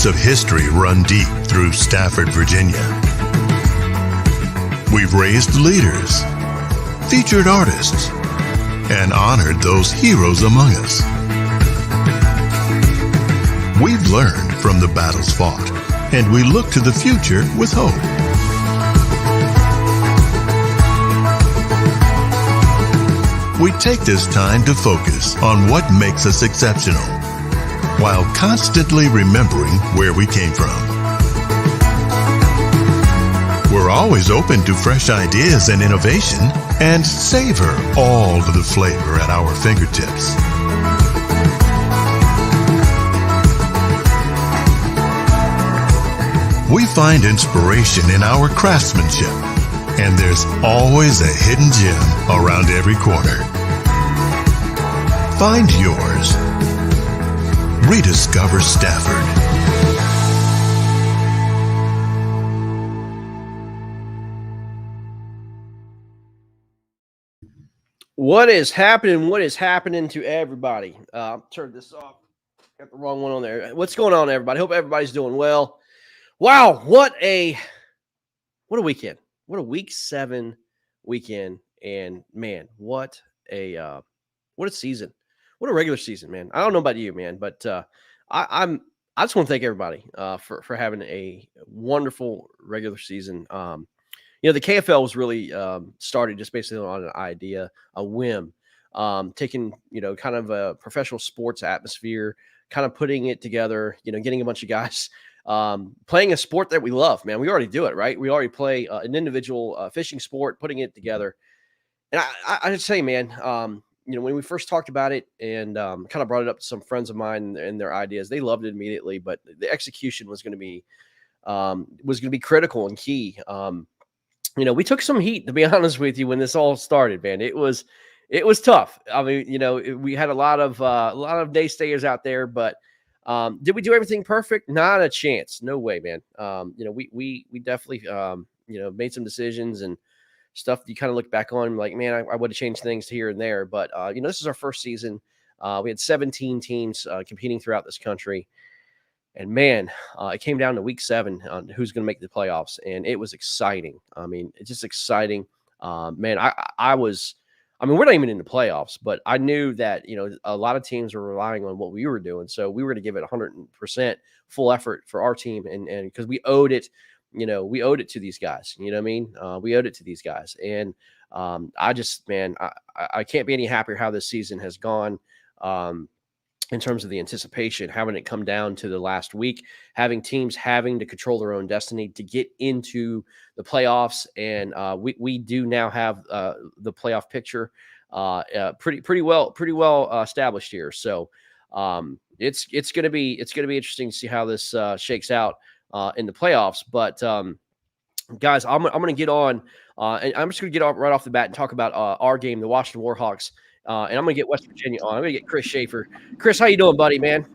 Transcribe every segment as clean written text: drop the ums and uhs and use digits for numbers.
roots of history run deep through Stafford, Virginia. We've raised leaders, featured artists, and honored those heroes among us. We've learned from the battles fought, and we look to the future with hope. We take this time to focus on what makes us exceptional, while constantly remembering where we came from. We're always open to fresh ideas and innovation, and savor all of the flavor at our fingertips. We find inspiration in our craftsmanship, and there's always a hidden gem around every corner. Find yours. Rediscover Stafford. What is happening? What is happening to everybody? Turn this off. Got the wrong one on there. What's going on, everybody? Hope everybody's doing well. Wow, what a weekend. What a week 7 weekend. And man, what a season. What a regular season, man. I don't know about you, man, but I just want to thank everybody for having a wonderful regular season. The KFL was really started just basically on an idea, a whim, taking, kind of a professional sports atmosphere, kind of putting it together, getting a bunch of guys playing a sport that we love, man. We already do it, right? We already play an individual fishing sport, putting it together. And I just say, man, when we first talked about it and kind of brought it up to some friends of mine and their ideas, they loved it immediately, but the execution was going to be critical and key. We took some heat, to be honest with you, when this all started, man. It was tough. I mean, we had a lot of naysayers out there, but did we do everything perfect? Not a chance. No way, man. We definitely, made some decisions and stuff you kind of look back on like, man, I would have changed things here and there. But, this is our first season. We had 17 teams competing throughout this country. And, man, it came down to week 7 on who's going to make the playoffs. And it was exciting. I mean, it's just exciting. Man, we're not even in the playoffs, but I knew that, a lot of teams were relying on what we were doing. So we were going to give it 100% full effort for our team. And because we owed it, we owed it to these guys. You know what I mean? We owed it to these guys. And I can't be any happier how this season has gone. In terms of the anticipation, having it come down to the last week, having teams having to control their own destiny to get into the playoffs. And we do now have the playoff picture pretty well established here. So it's going to be interesting to see how this shakes out in the playoffs. But guys, I'm going to get on and I'm just going to get right off the bat and talk about our game, the Washington Warhawks. And I'm going to get West Virginia on. I'm going to get Chris Schaefer. Chris, how you doing, buddy, man?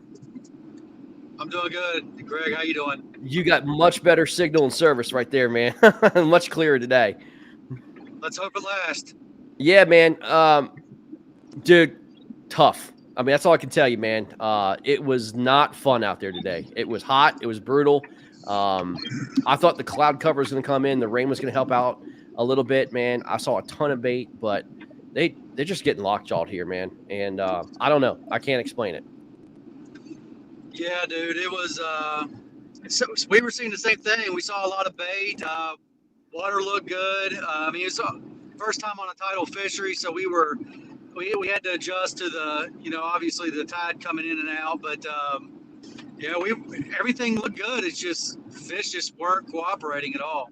I'm doing good. Greg, how you doing? You got much better signal and service right there, man. Much clearer today. Let's hope it lasts. Yeah, man. Dude, tough. I mean, that's all I can tell you, man. It was not fun out there today. It was hot. It was brutal. I thought the cloud cover was going to come in. The rain was going to help out a little bit, man. I saw a ton of bait, but they're just getting lockjawed here, man. And I don't know. I can't explain it. Yeah, dude. It was we were seeing the same thing. We saw a lot of bait. Water looked good. It was first time on a tidal fishery, so we had to adjust to the, obviously the tide coming in and out. But everything looked good. It's just fish just weren't cooperating at all.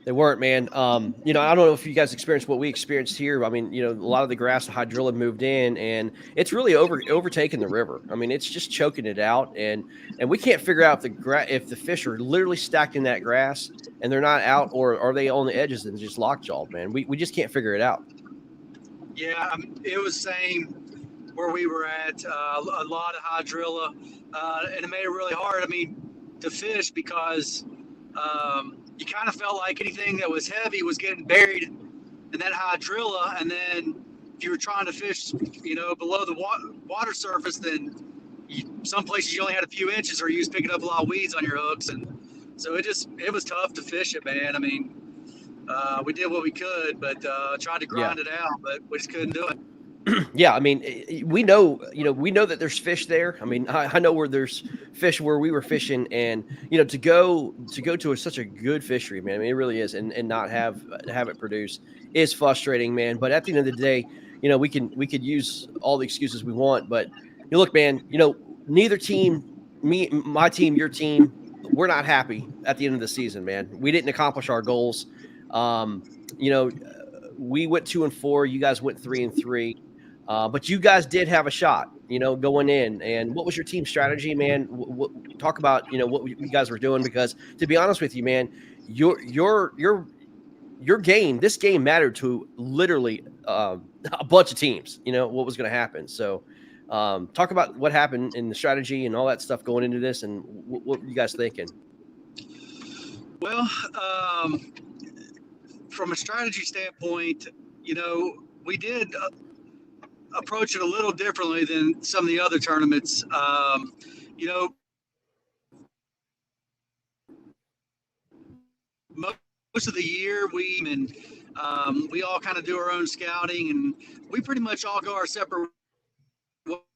They weren't, man. I don't know if you guys experienced what we experienced here. I mean, a lot of the grass, the hydrilla moved in, and it's really overtaken the river. I mean, it's just choking it out, and we can't figure out if the fish are literally stacked in that grass and they're not out, or are they on the edges and just lockjawed, man. We just can't figure it out. Yeah, it was same where we were at. A lot of hydrilla, and it made it really hard. I mean, to fish because. You kind of felt like anything that was heavy was getting buried in that hydrilla, and then if you were trying to fish, below the water surface, then some places you only had a few inches, or you was picking up a lot of weeds on your hooks, and so it was tough to fish it, man. I mean, we did what we could, but tried to grind it out, but we just couldn't do it. Yeah, I mean, we know that there's fish there. I mean, I know where there's fish where we were fishing, and to go to such a good fishery, man. I mean, it really is, and not have it produce is frustrating, man. But at the end of the day, we could use all the excuses we want, but look, man, neither team, my team, your team, we're not happy at the end of the season, man. We didn't accomplish our goals. We went 2-4. You guys went 3-3. But you guys did have a shot, going in. And what was your team strategy, man? Talk about, what you guys were doing, because to be honest with you, man, your game, this game mattered to literally a bunch of teams, what was going to happen. So talk about what happened in the strategy and all that stuff going into this, and what were you guys thinking? Well, from a strategy standpoint, we did approach it a little differently than some of the other tournaments. Most of the year we all kind of do our own scouting, and we pretty much all go our separate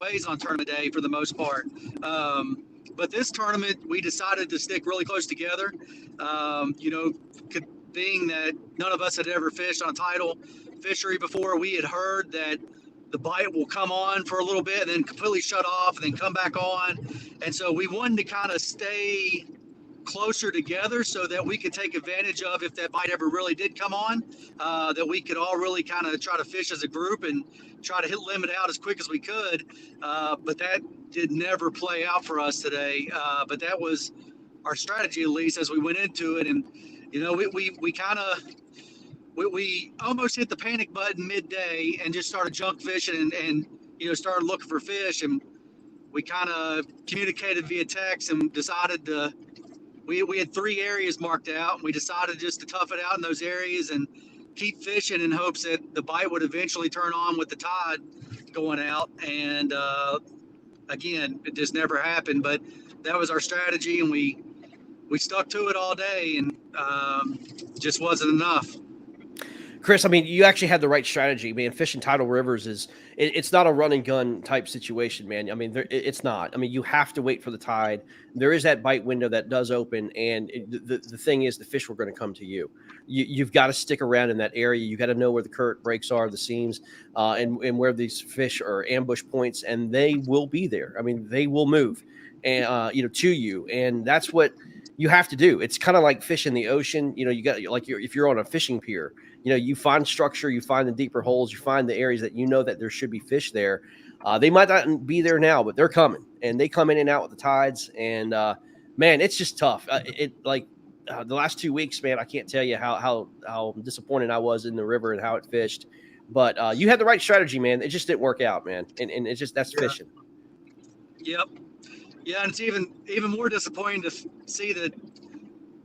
ways on tournament day for the most part. But this tournament, we decided to stick really close together. Being that none of us had ever fished on a tidal fishery before, we had heard that the bite will come on for a little bit and then completely shut off and then come back on. And so we wanted to kind of stay closer together so that we could take advantage of, if that bite ever really did come on, that we could all really kind of try to fish as a group and try to hit limit out as quick as we could. But that did never play out for us today. But that was our strategy, at least, as we went into it. And, we almost hit the panic button midday and just started junk fishing and started looking for fish. And we kind of communicated via text and decided we had 3 areas marked out, and we decided just to tough it out in those areas and keep fishing in hopes that the bite would eventually turn on with the tide going out. And again, it just never happened, but that was our strategy, and we stuck to it all day, and just wasn't enough. Chris, I mean, you actually had the right strategy, man. Fishing tidal rivers it's not a run and gun type situation, man. I mean, it's not. I mean, you have to wait for the tide. There is that bite window that does open, and the thing is, the fish were going to come to you. You've got to stick around in that area. You got to know where the current breaks are, the seams, and where these fish are ambush points, and they will be there. I mean, they will move, and to you, and that's what you have to do. It's kind of like fishing the ocean. You got if you're on a fishing pier. You find structure, you find the deeper holes, you find the areas that that there should be fish there. They might not be there now, but they're coming, and they come in and out with the tides. And man, it's just tough. The last 2 weeks, man, I can't tell you how disappointed I was in the river and how it fished. But you had the right strategy, man. It just didn't work out, man. And it's just that's fishing. Yep. Yeah, and it's even more disappointing to see that.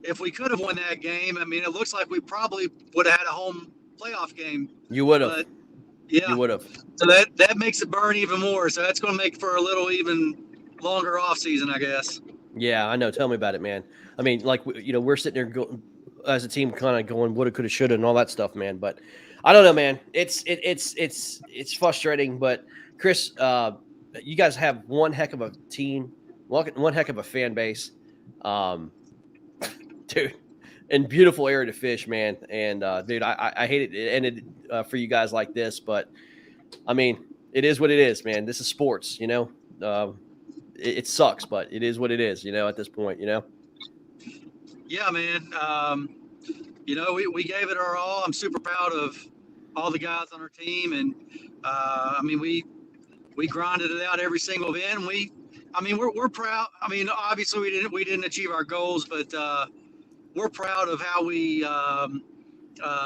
If we could have won that game, I mean, it looks like we probably would have had a home playoff game. You would have. Yeah. You would have. So that makes it burn even more. So that's going to make for a little even longer off season, I guess. Yeah, I know. Tell me about it, man. I mean, we're sitting there as a team kind of going, woulda, coulda, shoulda, and all that stuff, man. But I don't know, man. It's frustrating. But Chris, you guys have one heck of a team, one heck of a fan base. Dude, and beautiful area to fish, man. And dude, I hate it ended for you guys like this, but I mean, it is what it is, man. This is sports, it sucks, but it is what it is, at this point, Yeah, man. We gave it our all. I'm super proud of all the guys on our team, and I mean, we grinded it out every single event. We're proud. I mean, obviously we didn't achieve our goals, but we're proud of how we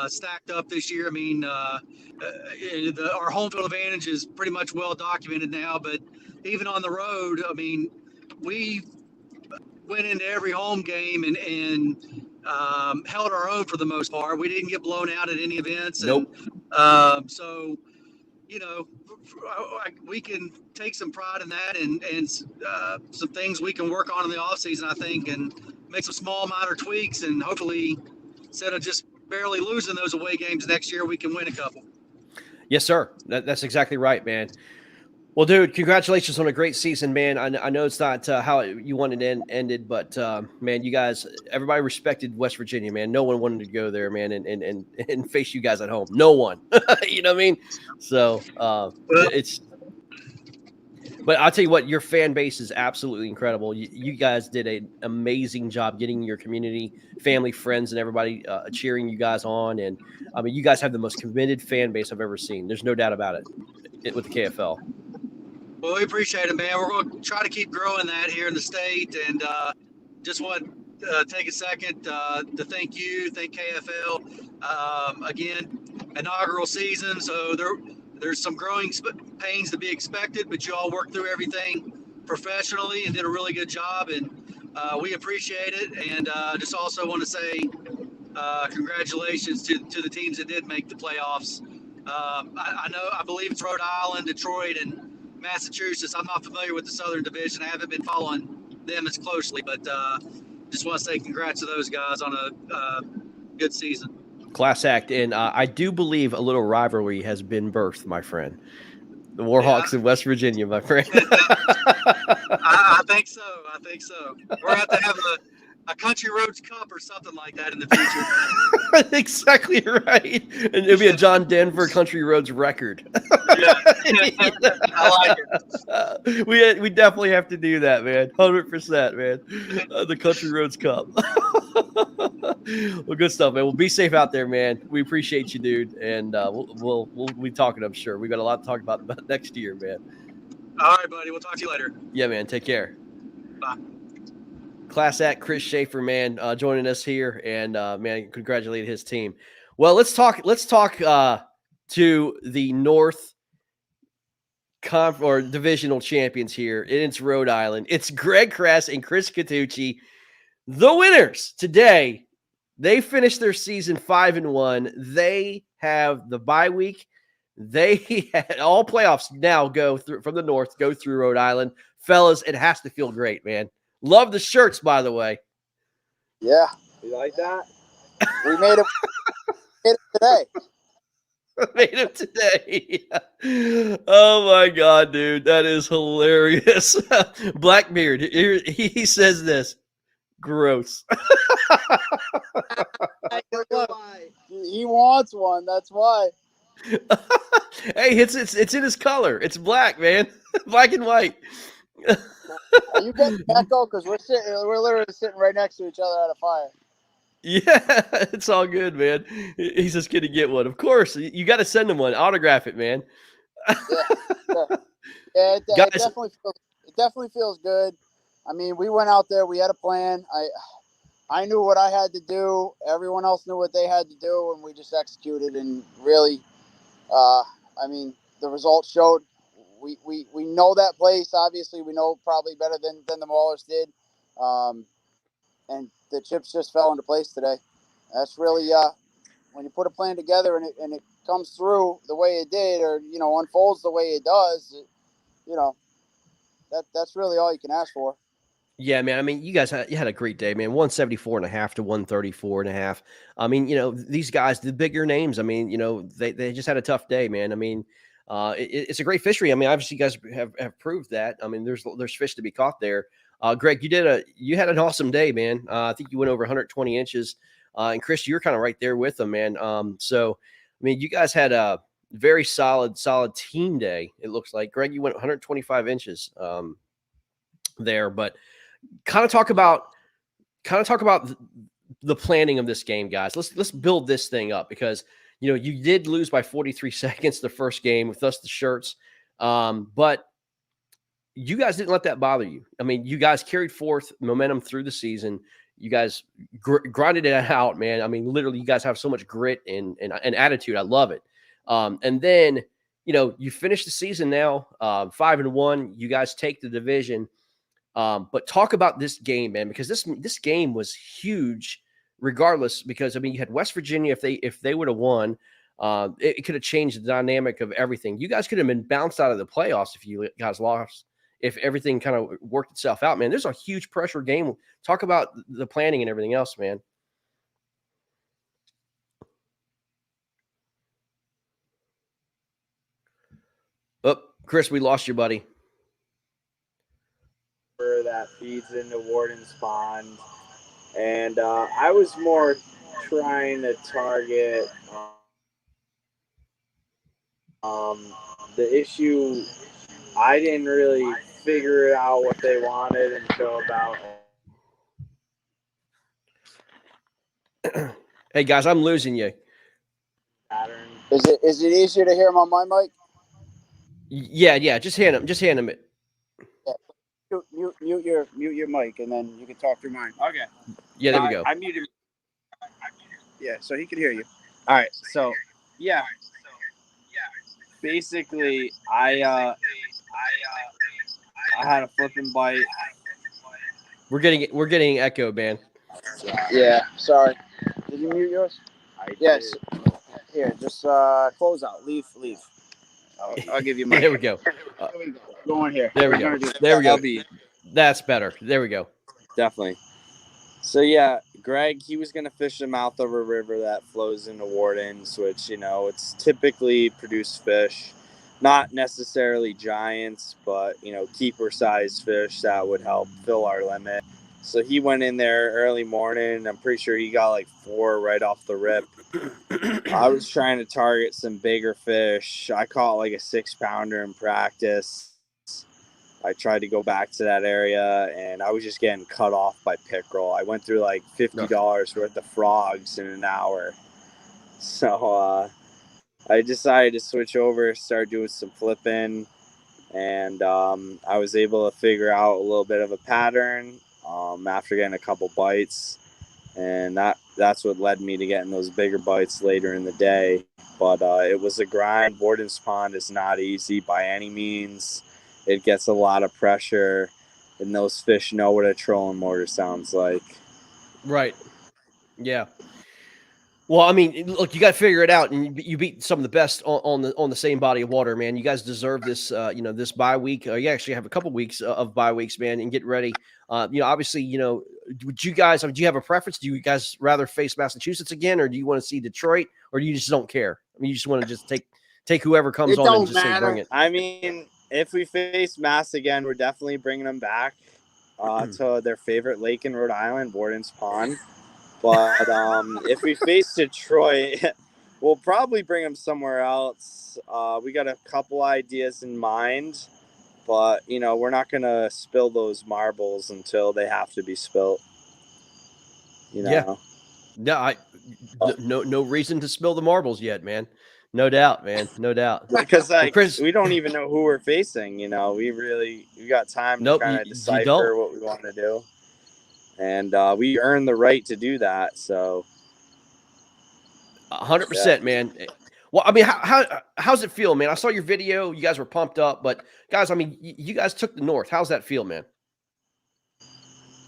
stacked up this year. I mean, our home field advantage is pretty much well documented now, but even on the road, I mean, we went into every home game and held our own for the most part. We didn't get blown out at any events. Nope. So you know, we can take some pride in that, and some things we can work on in the off season, I think, and make some small minor tweaks, and hopefully, instead of just barely losing those away games next year, we can win a couple. Yes, sir. That's exactly right, man. Well, dude, congratulations on a great season, man. I know it's not how you wanted it ended, but man, you guys, everybody respected West Virginia, man. No one wanted to go there, man, and face you guys at home. No one, you know what I mean? So Well, it's. But I'll tell you what, your fan base is absolutely incredible. You guys did an amazing job getting your community, family, friends, and everybody cheering you guys on. And I mean, you guys have the most committed fan base I've ever seen. There's no doubt about it with the KFL. well, we appreciate it, man. We're going to try to keep growing that here in the state, and just want to take a second to thank KFL. Again, inaugural season, so there's some growing pains to be expected, but you all worked through everything professionally and did a really good job, and we appreciate it. And just also want to say congratulations to the teams that did make the playoffs. I believe it's Rhode Island, Detroit, and Massachusetts. I'm not familiar with the Southern Division. I haven't been following them as closely, but just want to say congrats to those guys on a good season. Class act. And I do believe a little rivalry has been birthed, my friend. The Warhawks in West Virginia, my friend. I think so. We're going to have a Country Roads Cup or something like that in the future. Exactly right. And it'll be a John Denver Country Roads record. Yeah. I like it. We definitely have to do that, man. 100%, man. The Country Roads Cup. Well, good stuff, man. Well, be safe out there, man. We appreciate you, dude. And we'll be talking, I'm sure. We got a lot to talk about next year, man. All right, buddy. We'll talk to you later. Yeah, man. Take care. Bye. Class act Chris Schaefer, man, joining us here, and man, congratulate his team. Well, let's talk to the North or divisional champions here. It's Rhode Island. It's Greg Kress and Chris Catucci, the winners today. They finished their season 5-1. They have the bye week. They had all playoffs now go through from the North, go through Rhode Island. Fellas, it has to feel great, man. Love the shirts, by the way. Yeah. You like that? We made it today. Made him today. Oh my God, dude. That is hilarious. Blackbeard, he says this. Gross. He wants one. That's why. Hey, it's in his color. It's black, man. Black and white. Are you getting echo? Because we're literally sitting right next to each other at a fire. Yeah, it's all good, man. He's just gonna get one. Of course, you got to send him one. Autograph it, man. It definitely feels good. I mean, we went out there. We had a plan. I knew what I had to do. Everyone else knew what they had to do, and we just executed. And really, I mean, the results showed. We know that place. Obviously, we know probably better than the Maulers did. And the chips just fell into place today. That's really when you put a plan together and it comes through the way it did, or unfolds the way it does. That's really all you can ask for. Yeah, man. I mean, you guys had a great day, man. 174.5 to 134.5. I mean, these guys, the bigger names. I mean, they just had a tough day, man. I mean, it's a great fishery. I mean, obviously, you guys have proved that. I mean, there's fish to be caught there. Greg, you had an awesome day, man. I think you went over 120 inches. And Chris, you're kind of right there with them, man. So, I mean, you guys had a very solid team day. It looks like. Greg, you went 125 inches there, but kind of talk about the planning of this game, guys. Let's build this thing up, because you did lose by 43 seconds the first game with us, the shirts, but you guys didn't let that bother you. I mean, you guys carried forth momentum through the season. You guys grinded it out, man. I mean, literally, you guys have so much grit and attitude. I love it. And then you finish the season now 5-1. You guys take the division. But talk about this game, man, because this game was huge regardless, because I mean, you had West Virginia, if they would have won, It could have changed the dynamic of everything. You guys could have been bounced out of the playoffs if you guys lost, if everything kind of worked itself out, man. There's a huge pressure game. Talk about the planning and everything else, man. Oh, Chris, we lost you, buddy. That feeds into Warden's Pond. And I was more trying to target the issue. I didn't really figure out what they wanted until about. Hey guys, I'm losing you. Pattern. Is it easier to hear him on my mic? Yeah. Just hand him it. Yeah. Mute your mic, and then you can talk through mine. Okay. Yeah, there we go. I muted. Yeah, so he can hear you. All right. So yeah. Basically, I had a flipping bite. We're getting echo, man. Yeah, sorry. Did you mute yours? Yes. Did. Here, just close out. Leave. I'll give you my. There we go. Go on here. There we go. There we go. That's better. There we go. Definitely. So yeah, Greg, he was gonna fish the mouth of a river that flows into Wardens, which it's typically produced fish, not necessarily giants, but keeper-sized fish that would help fill our limit. So he went in there early morning. I'm pretty sure he got like 4 right off the rip. I was trying to target some bigger fish. I caught like a 6-pounder in practice. I tried to go back to that area, and I was just getting cut off by pickerel. I went through like $50 worth of frogs in an hour. So I decided to switch over, start doing some flipping, and I was able to figure out a little bit of a pattern after getting a couple bites, and that's what led me to getting those bigger bites later in the day. But it was a grind. Warden's Pond is not easy by any means. It gets a lot of pressure, and those fish know what a trolling motor sounds like. Right. Yeah. Well, I mean, look, you got to figure it out, and you beat some of the best on the same body of water, man. You guys deserve this, this bye week. You actually have a couple weeks of bye weeks, man, and get ready. Obviously, would you guys? Do you have a preference? Do you guys rather face Massachusetts again, or do you want to see Detroit, or do you just don't care? I mean, you just want to just take whoever comes on and just say bring it. I mean, if we face Mass again, we're definitely bringing them back to their favorite lake in Rhode Island, Warden's Pond. But if we face Detroit, we'll probably bring them somewhere else. We got a couple ideas in mind, but we're not gonna spill those marbles until they have to be spilled. Yeah. No reason to spill the marbles yet, man. No doubt, man. No doubt. Because Chris, we don't even know who we're facing. We got time to kind of decipher what we want to do. And we earned the right to do that. So 100%, man. Well, I mean, how's it feel, man? I saw your video. You guys were pumped up, but guys, I mean, you guys took the North. How's that feel, man?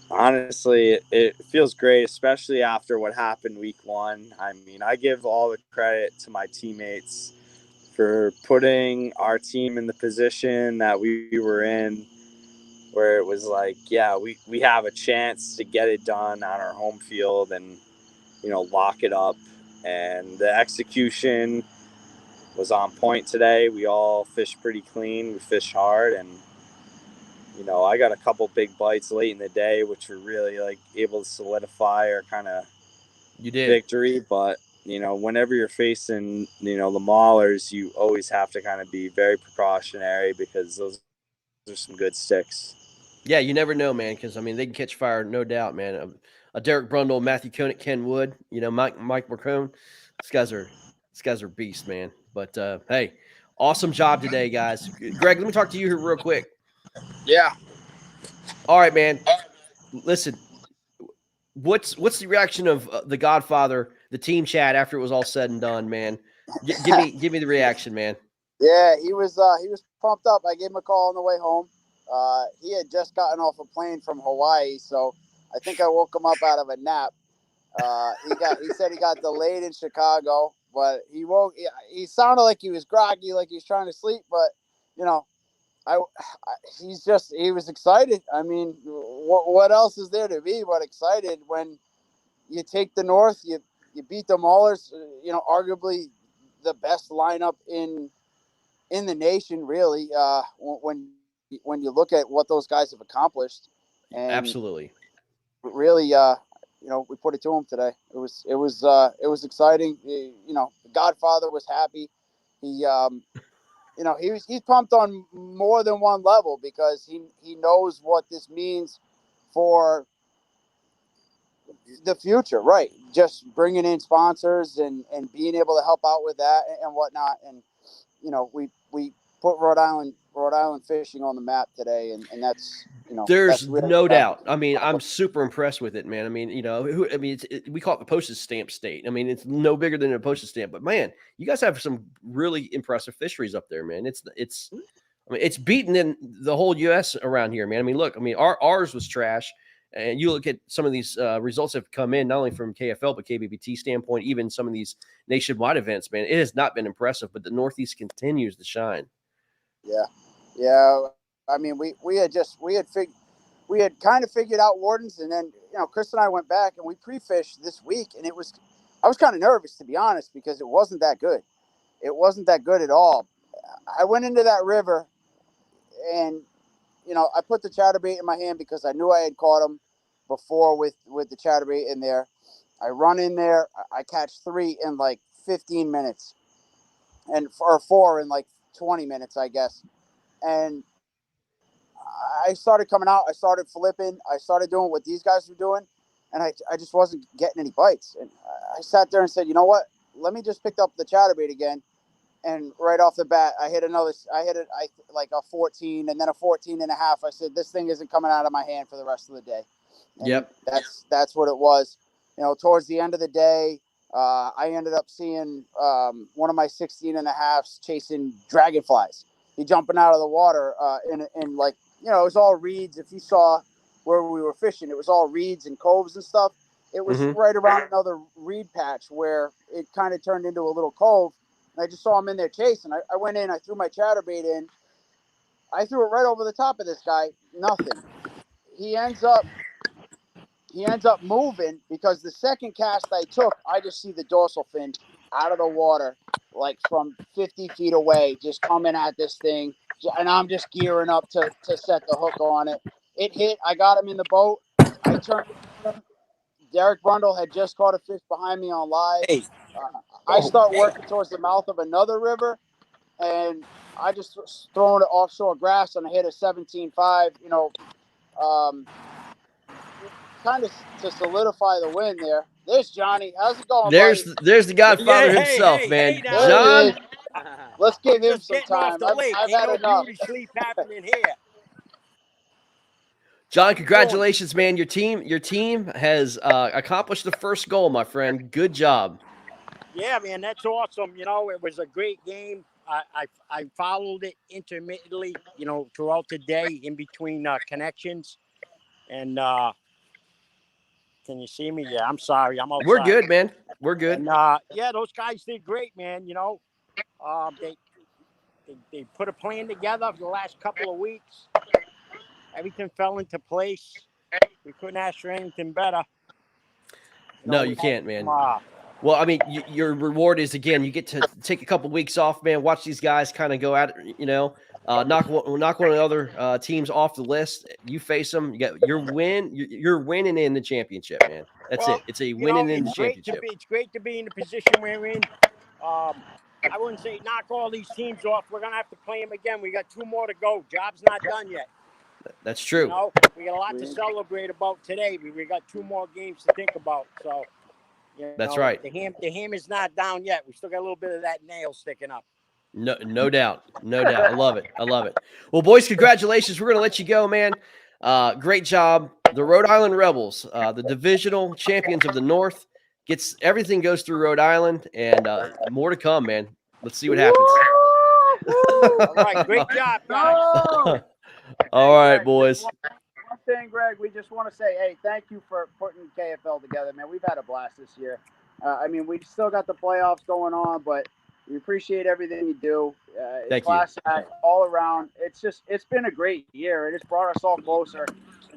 Honestly, it feels great, especially after what happened week 1. I mean, I give all the credit to my teammates for putting our team in the position that we were in, where it was like, yeah, we have a chance to get it done on our home field and, lock it up. And the execution was on point today. We all fished pretty clean. We fished hard. And, I got a couple big bites late in the day, which were really able to solidify our kind of victory. But, whenever you're facing, the maulers, you always have to kind of be very precautionary because those are some good sticks. Yeah, you never know, man, because, I mean, they can catch fire, no doubt, man. A Derek Brundle, Matthew Koenig, Ken Wood, Mike McCone. These guys are beasts, man. But, hey, awesome job today, guys. Greg, let me talk to you here real quick. Yeah. All right, man. Listen, what's the reaction of the Godfather, the team chat after it was all said and done, man? Give me the reaction, man. Yeah, he was pumped up. I gave him a call on the way home. He had just gotten off a plane from Hawaii, so I think I woke him up out of a nap. He said he got delayed in Chicago, but he woke. He sounded like he was groggy, like he was trying to sleep. But you know, he was excited. I mean, what else is there to be but excited when you take the North, you beat the Maulers, arguably the best lineup in the nation, really. When you look at what those guys have accomplished, and Absolutely. really, we put it to him today. It was exciting. The Godfather was happy. He he's pumped on more than one level because he knows what this means for the future, right? Just bringing in sponsors and being able to help out with that and whatnot. And we put Rhode Island fishing on the map today, and that's There's that's really no doubt. I mean, I'm super impressed with it, man. I mean, we call it the postage stamp state. I mean, it's no bigger than a postage stamp, but man, you guys have some really impressive fisheries up there, man. I mean, it's beaten in the whole U.S. around here, man. I mean, look, I mean, ours was trash, and you look at some of these results have come in not only from KFL but KBBT standpoint, even some of these nationwide events, man. It has not been impressive, but the Northeast continues to shine. Yeah. I mean, we had kind of figured out Wardens, and then Chris and I went back and we pre-fished this week, and I was kind of nervous, to be honest, because it wasn't that good. It wasn't that good at all. I went into that river, and I put the chatterbait in my hand because I knew I had caught him before with the chatterbait in there. I run in there, I catch 3 in like 15 minutes, or 4 in like 20 minutes, I guess. And I started coming out. I started flipping. I started doing what these guys were doing, and I just wasn't getting any bites. And I sat there and said, you know what? Let me just pick up the chatterbait again. And right off the bat, I hit like a 14 and then a 14 and a half. I said, this thing isn't coming out of my hand for the rest of the day. And Yep. That's what it was. Towards the end of the day, I ended up seeing one of my 16 and a halves chasing dragonflies. He jumping out of the water in like, it was all reeds. If you saw where we were fishing, it was all reeds and coves and stuff. It was right around another reed patch where it kind of turned into a little cove. And I just saw him in there chasing. I went in, I threw my chatterbait in. I threw it right over the top of this guy. Nothing. He ends up moving because the second cast I took, I just see the dorsal fin out of the water, like from 50 feet away, just coming at this thing. And I'm just gearing up to set the hook on it. It hit. I got him in the boat. I turned. Derek Brundle had just caught a fish behind me on live. Hey. I start working towards the mouth of another river, and I just throwing it offshore grass, and I hit a 17.5. Kind of to solidify the win there. There's Johnny. How's it going, There's the Godfather Yeah, himself, hey, man. hey now. John, let's give him Just some getting off time. the lake. I've Ain't had no enough. beauty sleep happening here. John, congratulations, man. Your team has accomplished the first goal, my friend. Good job. Yeah, man, that's awesome. It was a great game. I followed it intermittently, throughout the day in between connections. And can you see me? Yeah, I'm sorry. I'm outside. We're good, man. We're good. And yeah, those guys did great, man. They put a plan together for the last couple of weeks. Everything fell into place. We couldn't ask for anything better. No, you can't, man. Well, I mean, your reward is, again, you get to take a couple weeks off, man. Watch these guys kind of go at it, knock one of the other teams off the list. You face them, you get your win. You're winning in the championship, man. That's it. It's a winning in the championship. It's great to be in the position we're in. I wouldn't say knock all these teams off. We're gonna have to play them again. We got 2 more to go. Job's not done yet. That's true. We got a lot to celebrate about today. We got 2 more games to think about. So. That's right. The ham is not down yet. We still got a little bit of that nail sticking up. No doubt. I love it. Well, boys, congratulations. We're going to let you go, man. Great job. The Rhode Island Rebels, the divisional champions of the North, everything goes through Rhode Island, and more to come, man. Let's see what happens. All right, great job, guys. All right, boys. One thing, Greg, we just want to say, hey, thank you for putting KFL together, man. We've had a blast this year. I mean, we still got the playoffs going on, but we appreciate everything you do. Thank you. Class act all around. It's been a great year. It has brought us all closer.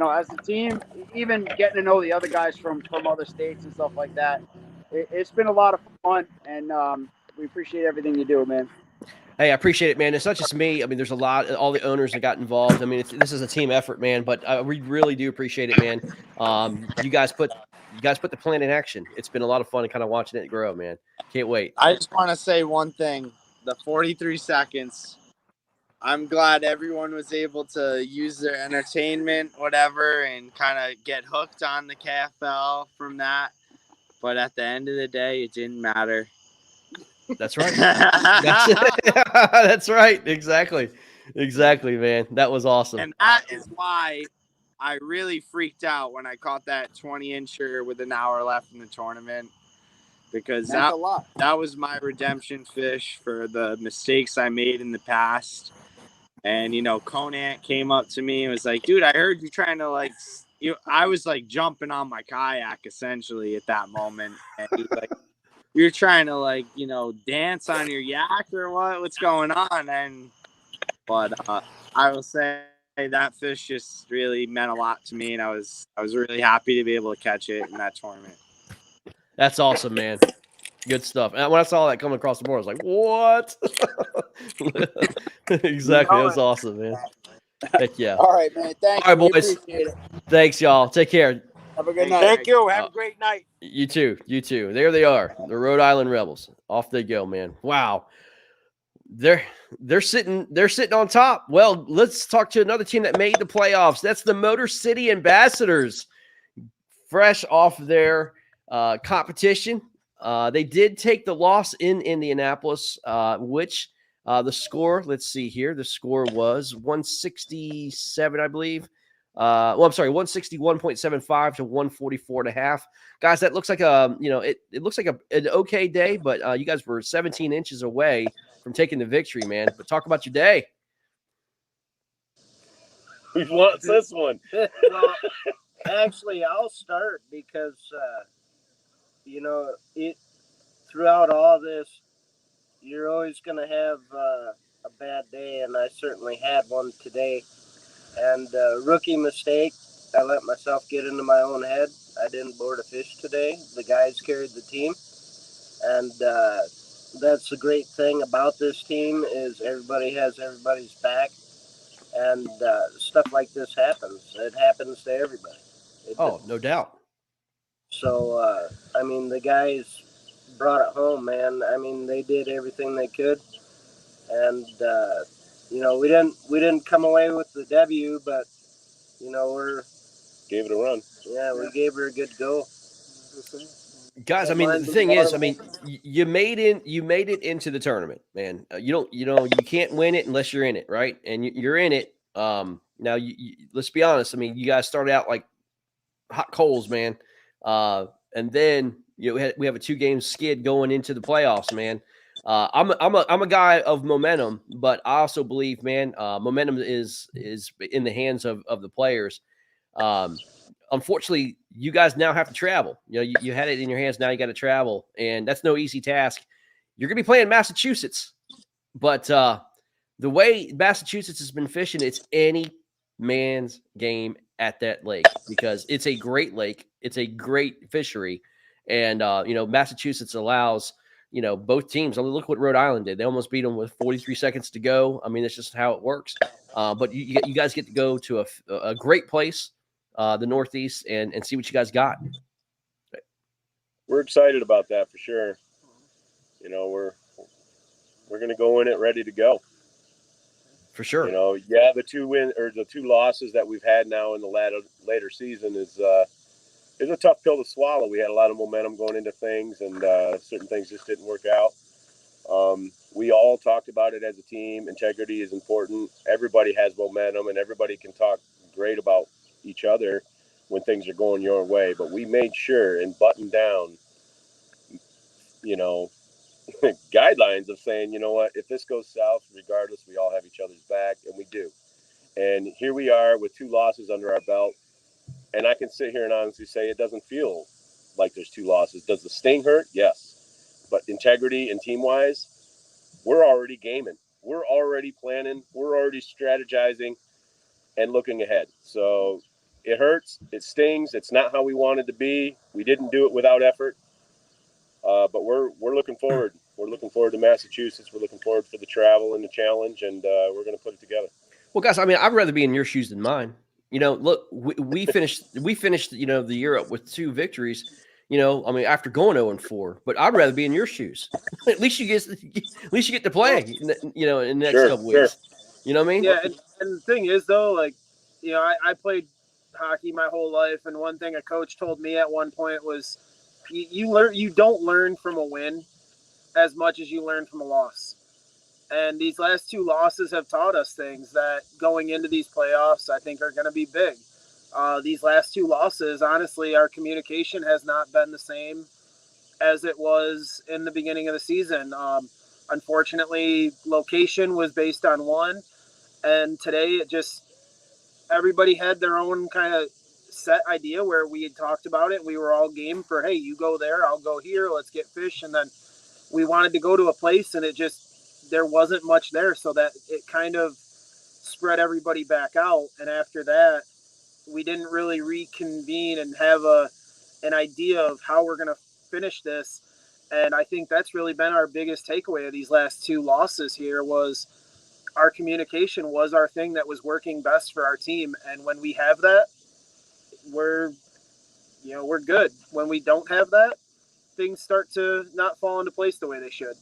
As a team, even getting to know the other guys from other states and stuff like that. It's been a lot of fun, and we appreciate everything you do, man. Hey, I appreciate it, man. It's not just me. I mean, there's a lot. All the owners that got involved. I mean, this is a team effort, man. But we really do appreciate it, man. You guys put the plan in action. It's been a lot of fun, kind of watching it grow, man. Can't wait. I just want to say one thing. The 43 seconds. I'm glad everyone was able to use their entertainment, whatever, and kind of get hooked on the KFL from that. But at the end of the day, it didn't matter. That's right. That's right. Exactly, man. That was awesome. And that is why I really freaked out when I caught that 20-incher with an hour left in the tournament, because that was my redemption fish for the mistakes I made in the past. And, Conant came up to me and was like, dude, I heard you trying to I was jumping on my kayak essentially at that moment. And he's like, you're trying to dance on your yak or what? What's going on? But I will say that fish just really meant a lot to me. And I was really happy to be able to catch it in that tournament. That's awesome, man. Good stuff. And when I saw that coming across the board, I was like, what? Exactly. That was awesome, man. Heck yeah. All right, man. Thanks. All right, boys. Thanks, y'all. Take care. Have a good night. Thank you. Have a great night. You too. There they are. The Rhode Island Rebels. Off they go, man. Wow. They're sitting on top. Well, let's talk to another team that made the playoffs. That's the Motor City Ambassadors. Fresh off their competition. They did take the loss in Indianapolis, which the score, let's see here. The score was 167, I believe. I'm sorry, 161.75 to 144.5. Guys, that looks like it looks like an okay day, but you guys were 17 inches away from taking the victory, man. But talk about your day. Who wants this one? Well, actually, I'll start because throughout all this, you're always going to have a bad day, and I certainly had one today. And rookie mistake, I let myself get into my own head. I didn't board a fish today. The guys carried the team, and that's the great thing about this team is everybody has everybody's back, and stuff like this happens. It happens to everybody. No doubt. So, the guys brought it home, man. I mean, they did everything they could, and we didn't come away with the W, but gave it a run. Yeah, we gave her a good go. Guys, I mean, the thing is, I mean, you made it into the tournament, man. You can't win it unless you're in it, right? And you're in it. Now, let's be honest. I mean, you guys started out like hot coals, man. And then we have a 2-game skid going into the playoffs, man. I'm a guy of momentum, but I also believe, man, momentum is in the hands of the players. Unfortunately, you guys now have to travel. You had it in your hands. Now you got to travel, and that's no easy task. You're going to be playing Massachusetts, but the way Massachusetts has been fishing, it's any man's game at that lake because it's a great lake. It's a great fishery, and Massachusetts allows both teams. I mean, look what Rhode Island did. They almost beat them with 43 seconds to go. I mean, that's just how it works. But you guys get to go to a great place. The Northeast and see what you guys got. We're excited about that for sure. We're going to go in it ready to go. For sure. The 2 losses that we've had now in the later season is a tough pill to swallow. We had a lot of momentum going into things, and certain things just didn't work out. We all talked about it as a team. Integrity is important. Everybody has momentum, and everybody can talk great about each other when things are going your way, but we made sure and buttoned down guidelines of saying, you know what, if this goes south, regardless, we all have each other's back, and we do. And here we are with 2 losses under our belt, and I can sit here and honestly say it doesn't feel like there's 2 losses. Does the sting hurt? Yes. But integrity and team-wise, we're already gaming. We're already planning. We're already strategizing and looking ahead. So it hurts. It stings. It's not how we wanted to be. We didn't do it without effort. But we're looking forward. We're looking forward to Massachusetts. We're looking forward for the travel and the challenge, and we're going to put it together. Well, guys, I mean, I'd rather be in your shoes than mine. Look, we finished the year up with 2 victories. I mean, after going 0-4, but I'd rather be in your shoes. At least you get to play, in the next couple weeks. You know what I mean? Yeah, and the thing is, though, like, I played hockey my whole life, and one thing a coach told me at one point was, you don't learn from a win as much as you learn from a loss. And these last 2 losses have taught us things that going into these playoffs, I think, are going to be big. These last 2 losses, honestly, our communication has not been the same as it was in the beginning of the season. Unfortunately, location was based on one, and today everybody had their own kind of set idea where we had talked about it. We were all game for, hey, you go there, I'll go here, let's get fish. And then we wanted to go to a place, and there wasn't much there, so that it kind of spread everybody back out. And after that, we didn't really reconvene and have an idea of how we're going to finish this. And I think that's really been our biggest takeaway of these last 2 losses here was our communication was our thing that was working best for our team. And when we have that, we're good. When we don't have that, things start to not fall into place the way they should.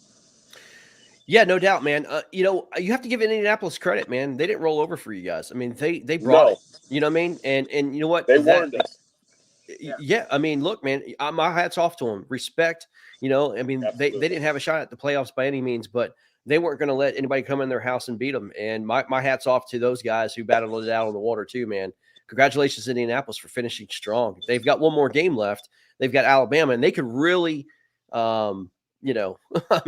Yeah, no doubt, man. You have to give Indianapolis credit, man. They didn't roll over for you guys. I mean, they brought it. You know what I mean? And you know what? They warned us. Yeah, I mean, look, man, my hat's off to them. Respect. I mean, they didn't have a shot at the playoffs by any means, but they weren't going to let anybody come in their house and beat them. And my hat's off to those guys who battled it out on the water too, man. Congratulations, Indianapolis, for finishing strong. They've got one more game left. They've got Alabama, and they could really,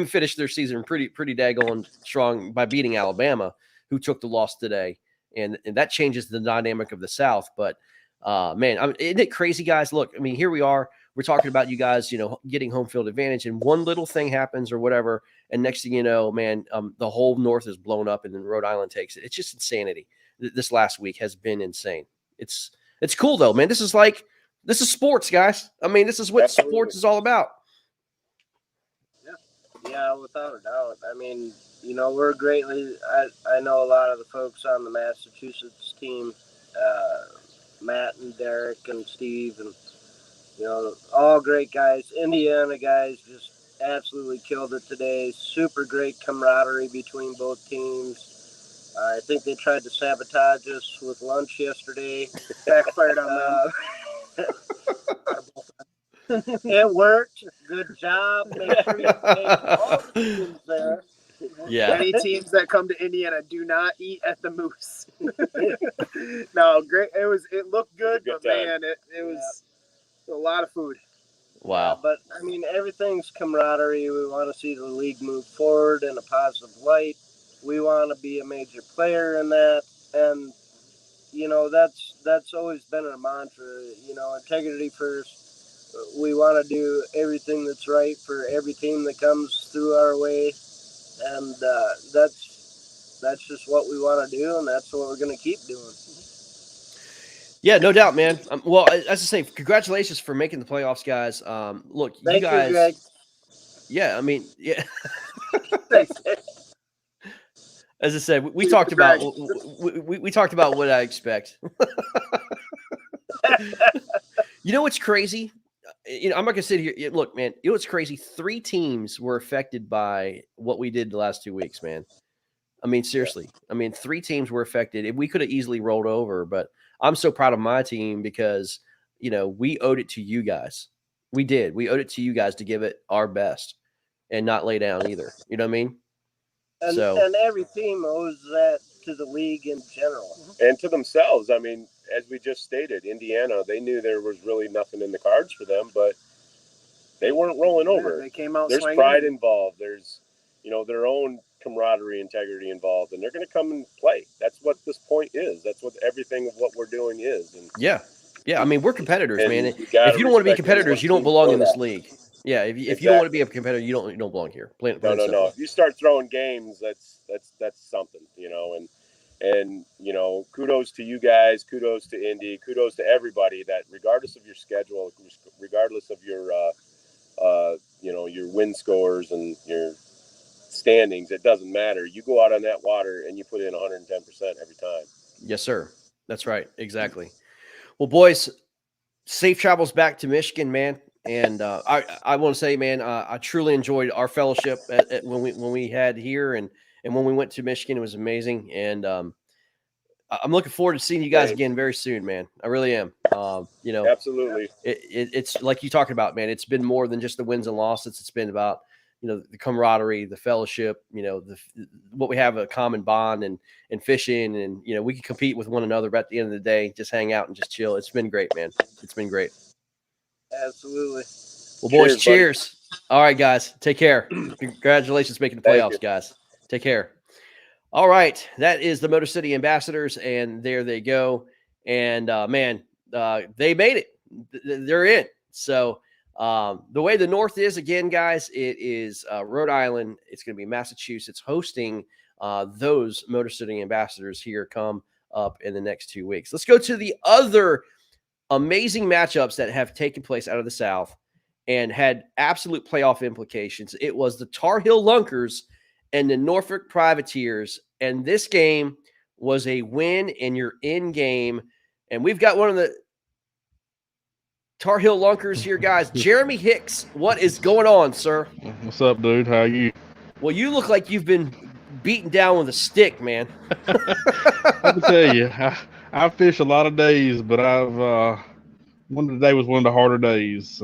finish their season pretty daggone strong by beating Alabama, who took the loss today. And that changes the dynamic of the South. But man, isn't it crazy, guys? Look, I mean, here we are. We're talking about you guys, getting home field advantage, and one little thing happens or whatever, and next thing you know, man, the whole North is blown up, and then Rhode Island takes it. It's just insanity. This last week has been insane. It's cool though, man. This is sports, guys. I mean, this is what sports is all about. Yeah, without a doubt. I mean, we're greatly. I know a lot of the folks on the Massachusetts team, Matt and Derek and Steve, and all great guys. Indiana guys just absolutely killed it today. Super great camaraderie between both teams. I think they tried to sabotage us with lunch yesterday. Backfired on them. It worked. Good job. Make sure you take all the teams there. Yeah. Any teams that come to Indiana do not eat at the Moose. No, great. It looked good, but man, it was a lot of food. Wow. Yeah, but I mean, everything's camaraderie. We want to see the league move forward in a positive light. We want to be a major player in that, and that's always been our mantra. Integrity first. We want to do everything that's right for every team that comes through our way, and that's just what we want to do, and that's what we're going to keep doing. Yeah, no doubt, man. Well, as I say, congratulations for making the playoffs, guys. Look, Thank you guys. You, Greg. Yeah, I mean, yeah. Thanks. As I said, we talked about we talked about what I expect. What's crazy? I'm not gonna sit here. Look, man. What's crazy? 3 teams were affected by what we did the last 2 weeks, man. I mean, seriously. I mean, 3 teams were affected. We could have easily rolled over, but I'm so proud of my team because we owed it to you guys. We did. We owed it to you guys to give it our best and not lay down either. You know what I mean? And every team owes that to the league in general. And to themselves. I mean, as we just stated, Indiana, they knew there was really nothing in the cards for them, but they weren't rolling over. They came out There's swinging. pride involved. There's, their own camaraderie, integrity involved, and they're going to come and play. That's what this point is. That's what everything of what we're doing is. And yeah. Yeah, I mean, we're competitors, And man. you gotta If you don't want to be respect competitors, you don't teams belong for in this that. league. Yeah, if you don't want to be a Exactly. competitor, you don't belong here. Plain No, and no, no. simple. If you start throwing games, that's something, and kudos to you guys, kudos to Indy, kudos to everybody that regardless of your schedule, regardless of your win scores and your standings, it doesn't matter. You go out on that water and you put in 110% every time. Yes, sir. That's right. Exactly. Well, boys, safe travels back to Michigan, man. And I want to say, man, I truly enjoyed our fellowship when we had here and when we went to Michigan. It was amazing, and I'm looking forward to seeing you guys Same. again very soon, man. I really am. Absolutely. It's like you talked about, man. It's been more than just the wins and losses. It's been about the camaraderie, the fellowship, what we have a common bond and fishing, and we can compete with one another. But at the end of the day, just hang out and just chill. It's been great, man. It's been great. Absolutely. Well, boys, Cheers, cheers. All right, guys, take care. Congratulations making the Thank you. playoffs, guys. Take care. All right, that is the Motor City Ambassadors, and there they go. And man, they made it. They're in. So the way the North is again, guys, it is Rhode Island. It's going to be Massachusetts hosting those Motor City Ambassadors here come up in the next 2 weeks. Let's go to the other amazing matchups that have taken place out of the South and had absolute playoff implications. It was the Tar Heel Lunkers and the Norfolk Privateers. And this game was a win in your in game. And we've got one of the Tar Heel Lunkers here, guys. Jeremy Hicks, what is going on, sir? What's up, dude? How are you? Well, you look like you've been beaten down with a stick, man. I can tell you, I fish a lot of days, but one today was one of the harder days.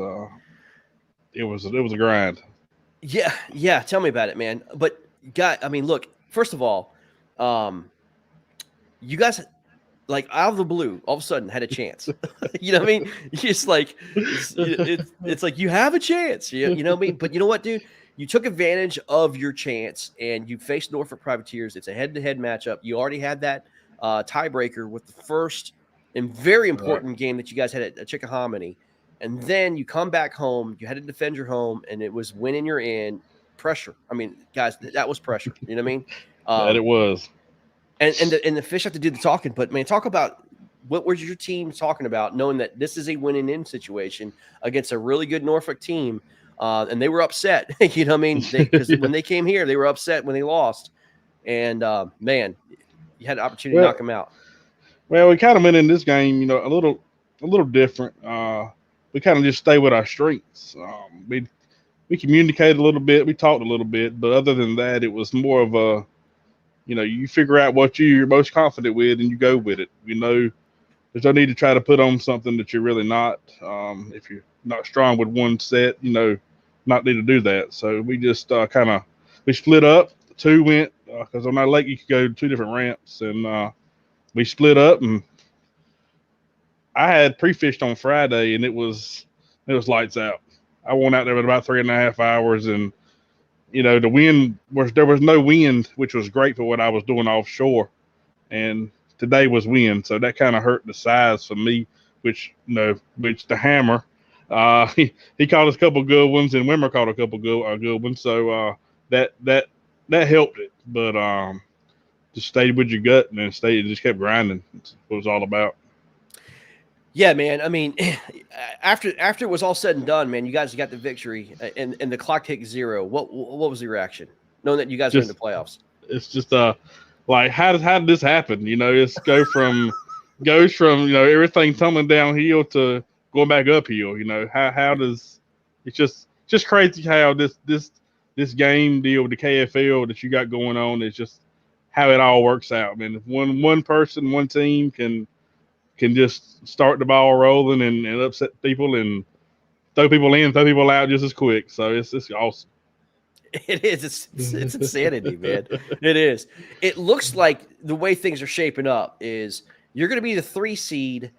It was a grind. Yeah. Tell me about it, man. But look. First of all, you guys, like out of the blue, all of a sudden had a chance. You know what I mean? It's like it's like you have a chance. You know what I mean? But you know what, dude? You took advantage of your chance and you faced Norfolk Privateers. It's a head-to-head matchup. You already had that tiebreaker with the first and very important game that you guys had at Chickahominy. And then you come back home. You had to defend your home, and it was winning your in pressure. I mean, guys, that was pressure. You know what I mean? That it was. And the fish have to do the talking. But man, talk about what was your team talking about, knowing that this is a winning in situation against a really good Norfolk team, and they were upset. You know what I mean? Because when they came here, they were upset when they lost. And man, you had an opportunity to knock them out. Well, we kind of went in this game, a little different. We kind of just stay with our strengths. We communicated a little bit, we talked a little bit, but other than that, it was more of a, you figure out what you're most confident with and you go with it. There's no need to try to put on something that you're really not. If you're not strong with one set, not need to do that. So we just we split up. Two went because on our lake you could go 2 different ramps, and we split up. And I had pre-fished on Friday, and it was lights out. I went out there with about 3.5 hours, and the wind there was no wind, which was great for what I was doing offshore. And today was wind, so that kind of hurt the size for me. Which the hammer, he caught us a couple good ones, and Wimmer caught a couple good ones. So that helped it. But just stayed with your gut and then just kept grinding. That's what it was all about. Yeah, man. I mean, after it was all said and done, man, you guys got the victory, and the clock hit 0. What was the reaction, knowing that you guys are in the playoffs? It's just like how did this happen? It's goes from everything tumbling downhill to going back uphill. How does it's just crazy how this game deal with the KFL that you got going on is just how it all works out, man. If one person, one team can just start the ball rolling and upset people and throw people in, throw people out just as quick. So it's awesome. It is. It's insanity, man. It is. It looks like the way things are shaping up is you're going to be the 3 seed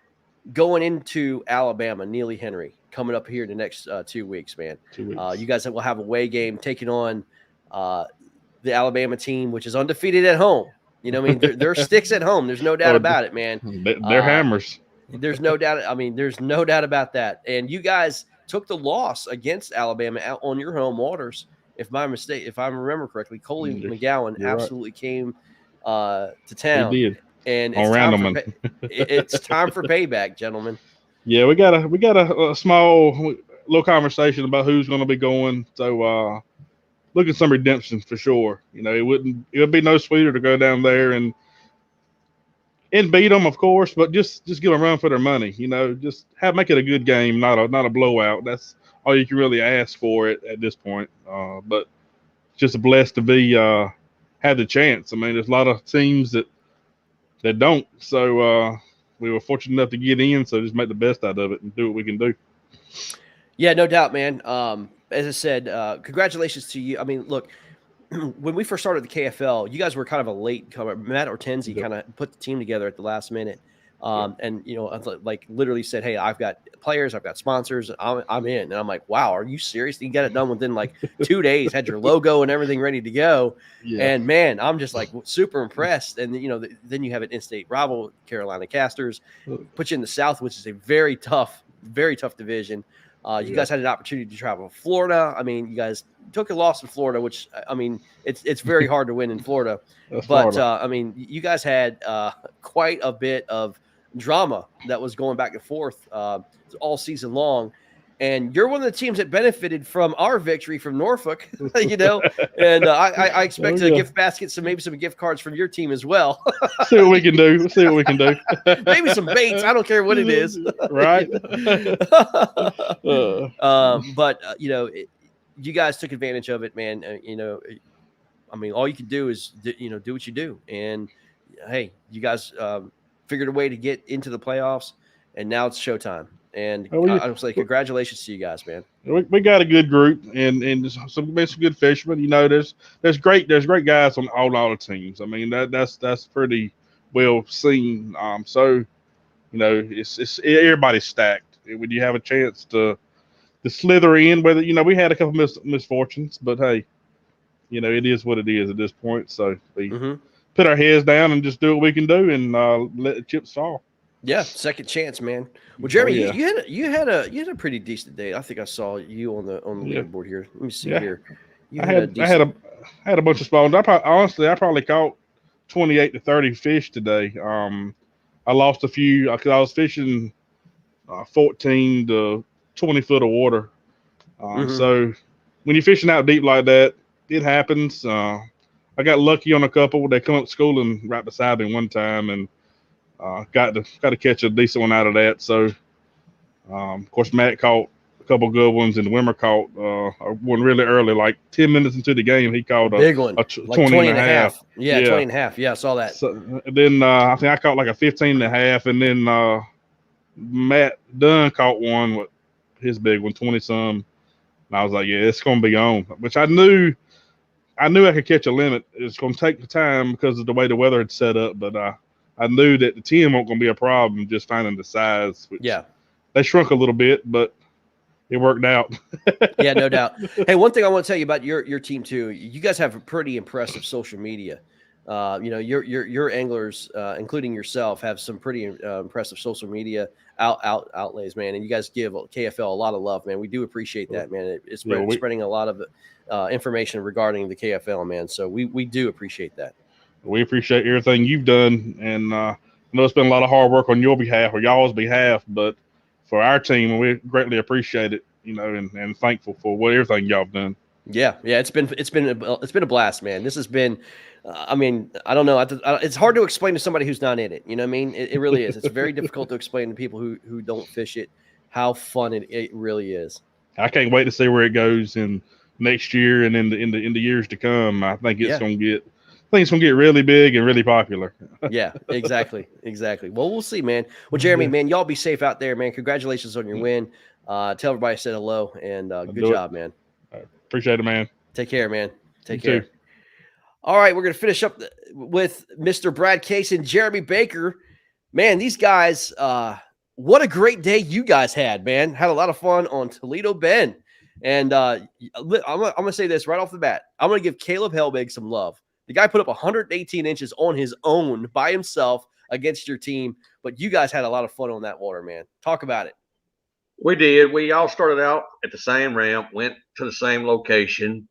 going into Alabama, Neely Henry, coming up here in the next 2 weeks, man. 2 weeks. You guys will have a away game taking on the Alabama team, which is undefeated at home. You know what I mean? They're sticks at home. There's no doubt about it, man. They're hammers. There's no doubt. I mean, there's no doubt about that. And you guys took the loss against Alabama out on your home waters. If I remember correctly, Coley McGowan You're right. absolutely came to He town, did and on it's time for Randleman. it's time for payback, gentlemen. Yeah, we got a small little conversation about who's going to be going. So look at some redemption for sure. You know, it would be no sweeter to go down there and beat them, of course, but just give them a run for their money. You know, just make it a good game, not a blowout. That's all you can really ask for it at this point. But just blessed to be had the chance. I mean, there's a lot of teams that don't. So we were fortunate enough to get in. So just make the best out of it and do what we can do. Yeah, no doubt, man. As I said, congratulations to you. I mean, look, when we first started the KFL, you guys were kind of a late comer. Matt Ortenzi kind of put the team together at the last minute. And, you know, like literally said, hey, I've got players, I've got sponsors, I'm in. And I'm like, wow, are you serious? You got it done within like 2 days, had your logo and everything ready to go. Yeah. And man, I'm just like super impressed. And, you know, then you have an in-state rival, Carolina Casters, put you in the South, which is a very tough division. You guys had an opportunity to travel to Florida. I mean, you guys took a loss in Florida, which, I mean, it's very hard to win in Florida. But, I mean, you guys had quite a bit of drama that was going back and forth all season long. And you're one of the teams that benefited from our victory from Norfolk, you know, and I expect a gift basket, maybe some gift cards from your team as well. See what we can do. Maybe some baits. I don't care what it is. Right. But, you know, you guys took advantage of it, man. You know, I mean, all you can do is, you know, do what you do. And, hey, you guys figured a way to get into the playoffs, and now it's showtime. And I would say congratulations to you guys, man. We got a good group and some good fishermen. You know, there's great guys on all the teams. I mean, that's pretty well seen. So, you know, it's everybody's stacked. When you have a chance to slither in, whether, you know, we had a couple misfortunes, but hey, you know, it is what it is at this point. So we put our heads down and just do what we can do and let the chips fall. Yeah, second chance, man. Well, Jeremy, you had a pretty decent day. I think I saw you on the leaderboard here. Let me see here. I had a bunch of small. I probably caught 28 to 30 fish today. I lost a few because I was fishing 14 to 20 foot of water. So when you're fishing out deep like that, it happens. I got lucky on a couple. They come up schooling right beside me one time and got to catch a decent one out of that. So, of course, Matt caught a couple good ones, and Wimmer caught one really early, like 10 minutes into the game. He caught a big one, like 20 and a half. Yeah, 20 and a half. Yeah, I saw that. So, then I think I caught like a 15 and a half, and then Matt Dunn caught one with his big one, 20 some. And I was like, yeah, it's going to be on, which I knew I could catch a limit. It's going to take the time because of the way the weather had set up, but I knew that the 10 wasn't going to be a problem, just finding the size. Which they shrunk a little bit, but it worked out. Yeah, no doubt. Hey, one thing I want to tell you about your team too. You guys have a pretty impressive social media. You know, your anglers, including yourself, have some pretty impressive social media outlays, man. And you guys give KFL a lot of love, man. We do appreciate that, man. It's spreading a lot of information regarding the KFL, man. So we do appreciate that. We appreciate everything you've done, and I know it's been a lot of hard work on your behalf or y'all's behalf, but for our team, we greatly appreciate it, you know, and thankful for everything y'all have done. Yeah, it's been a blast, man. This has been, I mean, I don't know, it's hard to explain to somebody who's not in it. You know what I mean? It really is. It's very difficult to explain to people who don't fish it how fun it really is. I can't wait to see where it goes in next year and in the years to come. I think it's going to get really big and really popular. Yeah, exactly. Well, we'll see, man. Well, Jeremy, man, y'all be safe out there, man. Congratulations on your win. Tell everybody I said hello, and good job, man. Appreciate it, man. Take care, man. Take care. All right, we're going to finish up with Mr. Brad Case and Jeremy Baker. Man, these guys, what a great day you guys had, man. Had a lot of fun on Toledo Bend. And I'm going to say this right off the bat. I'm going to give Caleb Helbig some love. The guy put up 118 inches on his own by himself against your team. But you guys had a lot of fun on that water, man. Talk about it. We did. We all started out at the same ramp, went to the same location,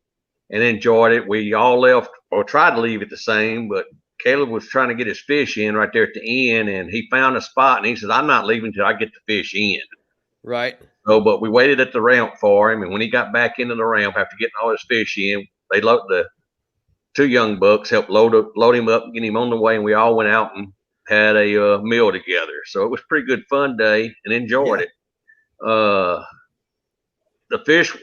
and enjoyed it. We all left or tried to leave at the same, but Caleb was trying to get his fish in right there at the end, and he found a spot, and he says, I'm not leaving until I get the fish in. Right. So, but we waited at the ramp for him, and when he got back into the ramp after getting all his fish in, they loaded the 2 young bucks, helped load him up and get him on the way, and we all went out and had a meal together. So it was a pretty good fun day and enjoyed it. The fish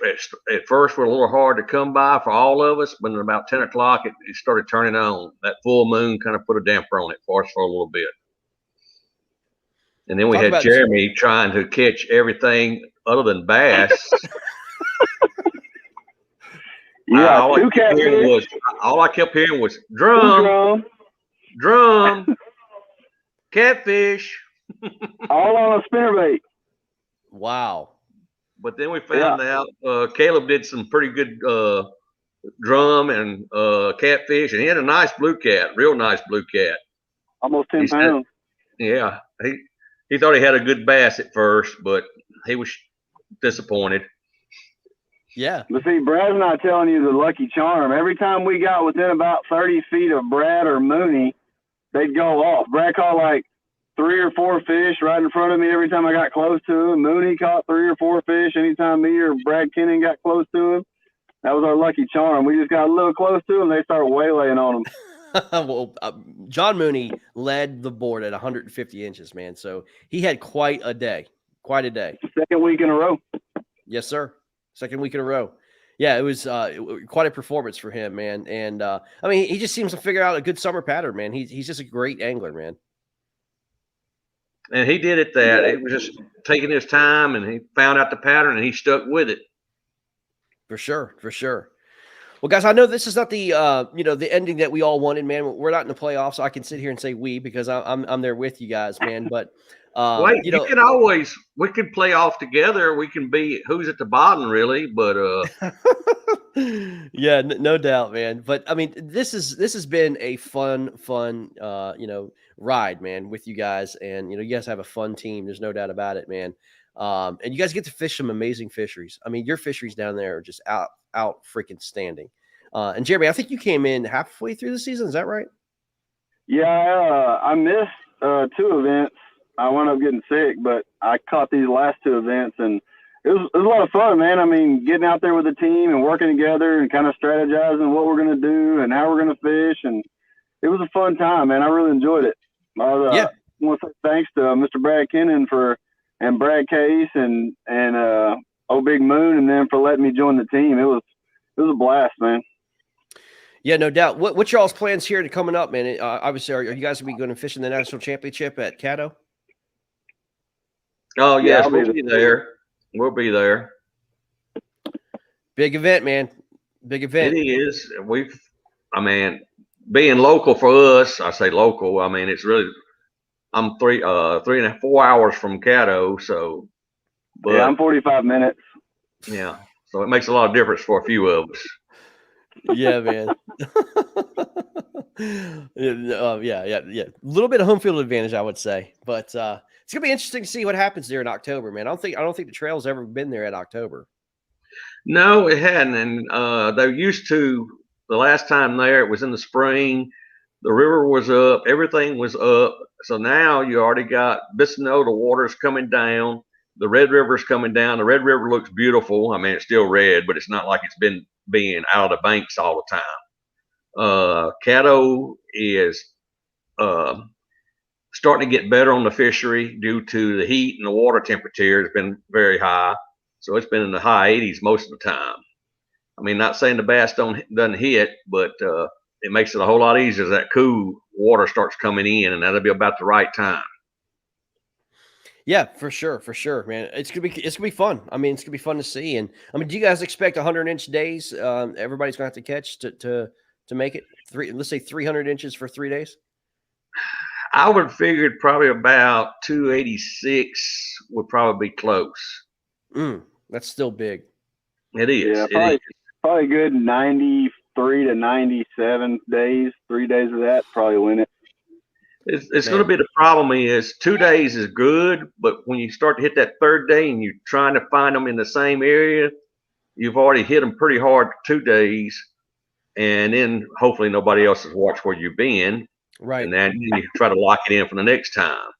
at first were a little hard to come by for all of us, but at about 10 o'clock, it started turning on. That full moon kind of put a damper on it for us for a little bit. And then we had Jeremy trying to catch everything other than bass. Yeah, all I kept hearing was drum, catfish. All on a spinnerbait. Wow. But then we found out Caleb did some pretty good drum and catfish, and he had a nice blue cat, real nice blue cat. Almost 10 pounds. Yeah, he thought he had a good bass at first, but he was disappointed. Yeah. But see, Brad's not telling you the lucky charm. Every time we got within about 30 feet of Brad or Mooney, they'd go off. Brad caught like 3 or 4 fish right in front of me every time I got close to him. Mooney caught 3 or 4 fish anytime me or Brad Kennan got close to him. That was our lucky charm. We just got a little close to him, they started waylaying on him. Well, John Mooney led the board at 150 inches, man. So he had quite a day. Second week in a row. Yes, sir. Second week in a row. Yeah, it was quite a performance for him, man. And I mean, he just seems to figure out a good summer pattern, man. He's just a great angler, man. And he did it that. It was just taking his time, and he found out the pattern, and he stuck with it. For sure. Well, guys, I know this is not the the ending that we all wanted, man. We're not in the playoffs, so I can sit here and say we because I'm there with you guys, man. But Wait, we can play off together. We can be who's at the bottom, really. But yeah, no doubt, man. But I mean, this has been a fun ride, man, with you guys, and you guys have a fun team. There's no doubt about it, man. And you guys get to fish some amazing fisheries. I mean, your fisheries down there are just out freaking standing. And Jeremy, I think you came in halfway through the season. Is that right? Yeah, I missed 2 events. I wound up getting sick, but I caught these last 2 events, and it was a lot of fun, man. I mean, getting out there with the team and working together and kind of strategizing what we're going to do and how we're going to fish, and it was a fun time, man. I really enjoyed it. I want to say thanks to Mr. Brad Kennan and Brad Case and Big Moon and them for letting me join the team. It was a blast, man. Yeah, no doubt. What's y'all's plans here to coming up, man? Obviously, are you guys going to be going to fish in the national championship at Caddo? Oh yes, we'll be there. We'll be there. Big event, man. Big event. It is. Being local for us, I say local. I mean, it's really. I'm 3.5 hours from Caddo, so. But, yeah, I'm 45 minutes. Yeah, so it makes a lot of difference for a few of us. Yeah, man. Yeah. A little bit of home field advantage, I would say, but it's gonna be interesting to see what happens there in October, man. I don't think the trail's ever been there in October. No, it hadn't, and they used to. The last time there, it was in the spring. The river was up, everything was up. So now you already got Bissano, the water's coming down. The Red River's coming down. The Red River looks beautiful. I mean, it's still red, but it's not like it's been being out of the banks all the time. Caddo is starting to get better on the fishery due to the heat and the water temperature has been very high. So it's been in the high 80s most of the time. I mean, not saying the bass doesn't hit, but it makes it a whole lot easier as that cool water starts coming in, and that'll be about the right time. Yeah, for sure, man. It's gonna be fun. I mean, it's gonna be fun to see. And I mean, do you guys expect 100-inch days? Everybody's gonna have to catch to make it. Let's say 300 inches for 3 days. I would figured probably about 286 would probably be close. That's still big. It is. Yeah, probably good 93 to 97 days. 3 days of that probably win it. It's going to be the problem is 2 days is good, but when you start to hit that third day and you're trying to find them in the same area, you've already hit them pretty hard 2 days, and then hopefully nobody else has watched where you've been, Right. and then you try to lock it in for the next time.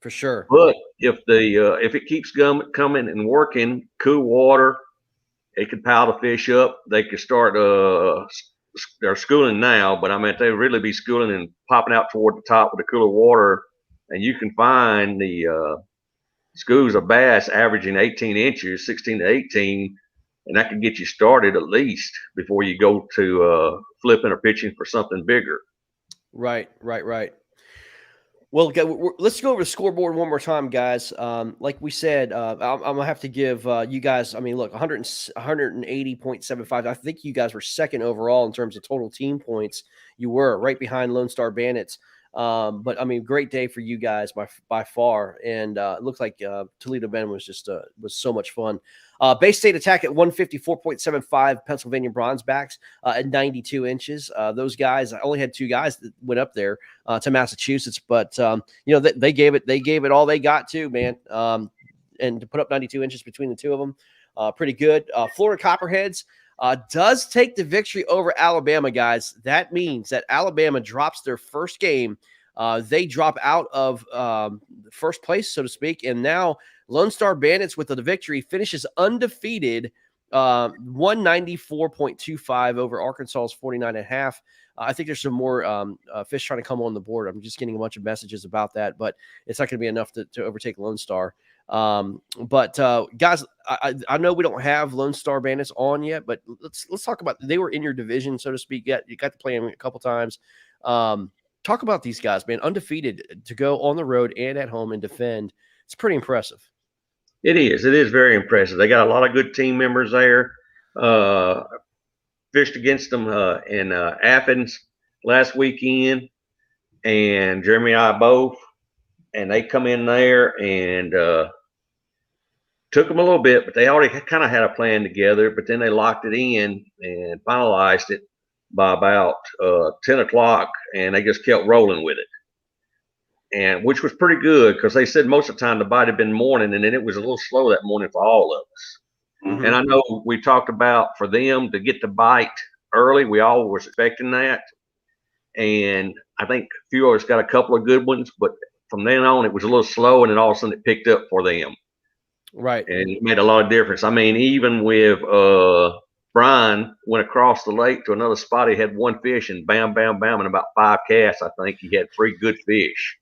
For sure. But if it keeps coming and working, cool water, it could pile the fish up. They could start they're schooling now, but I mean, if they really be schooling and popping out toward the top with the cooler water, and you can find the schools of bass averaging 18 inches, 16 to 18, and that can get you started at least before you go to flipping or pitching for something bigger. Right. Well, let's go over the scoreboard one more time, guys. Like we said, I'm going to have to give you guys, I mean, look, 180.75. I think you guys were second overall in terms of total team points. You were right behind Lone Star Bandits. But, I mean, great day for you guys by far. And it looked like Toledo Bend was just was so much fun. Bay State Attack at 154.75, Pennsylvania Bronzebacks at 92 inches. Those guys, I only had 2 guys that went up there to Massachusetts, but they gave it all they got too, man. And to put up 92 inches between the two of them, pretty good. Florida Copperheads does take the victory over Alabama, guys. That means that Alabama drops their first game. They drop out of first place, so to speak, and now Lone Star Bandits with the victory finishes undefeated, 194.25 over Arkansas's 49.5. I think there's some more fish trying to come on the board. I'm just getting a bunch of messages about that, but it's not going to be enough to overtake Lone Star. But guys, I know we don't have Lone Star Bandits on yet, but let's talk about, they were in your division, so to speak. You got to play them a couple times. Talk about these guys, man. Undefeated to go on the road and at home and defend. It's pretty impressive. It is very impressive. They got a lot of good team members there. Fished against them in Athens last weekend, and Jeremy and I both, and they come in there and took them a little bit, but they already kind of had a plan together, but then they locked it in and finalized it by about 10 o'clock, and they just kept rolling with it. And which was pretty good, because they said most of the time the bite had been morning, and then it was a little slow that morning for all of us. Mm-hmm. And I know we talked about for them to get the bite early. We all were expecting that. And I think a few of us got a couple of good ones, but from then on it was a little slow, and then all of a sudden it picked up for them. Right. And it made a lot of difference. I mean, even with Brian went across the lake to another spot, he had 1 fish, and bam, bam, bam, and about 5 casts, I think he had 3 good fish.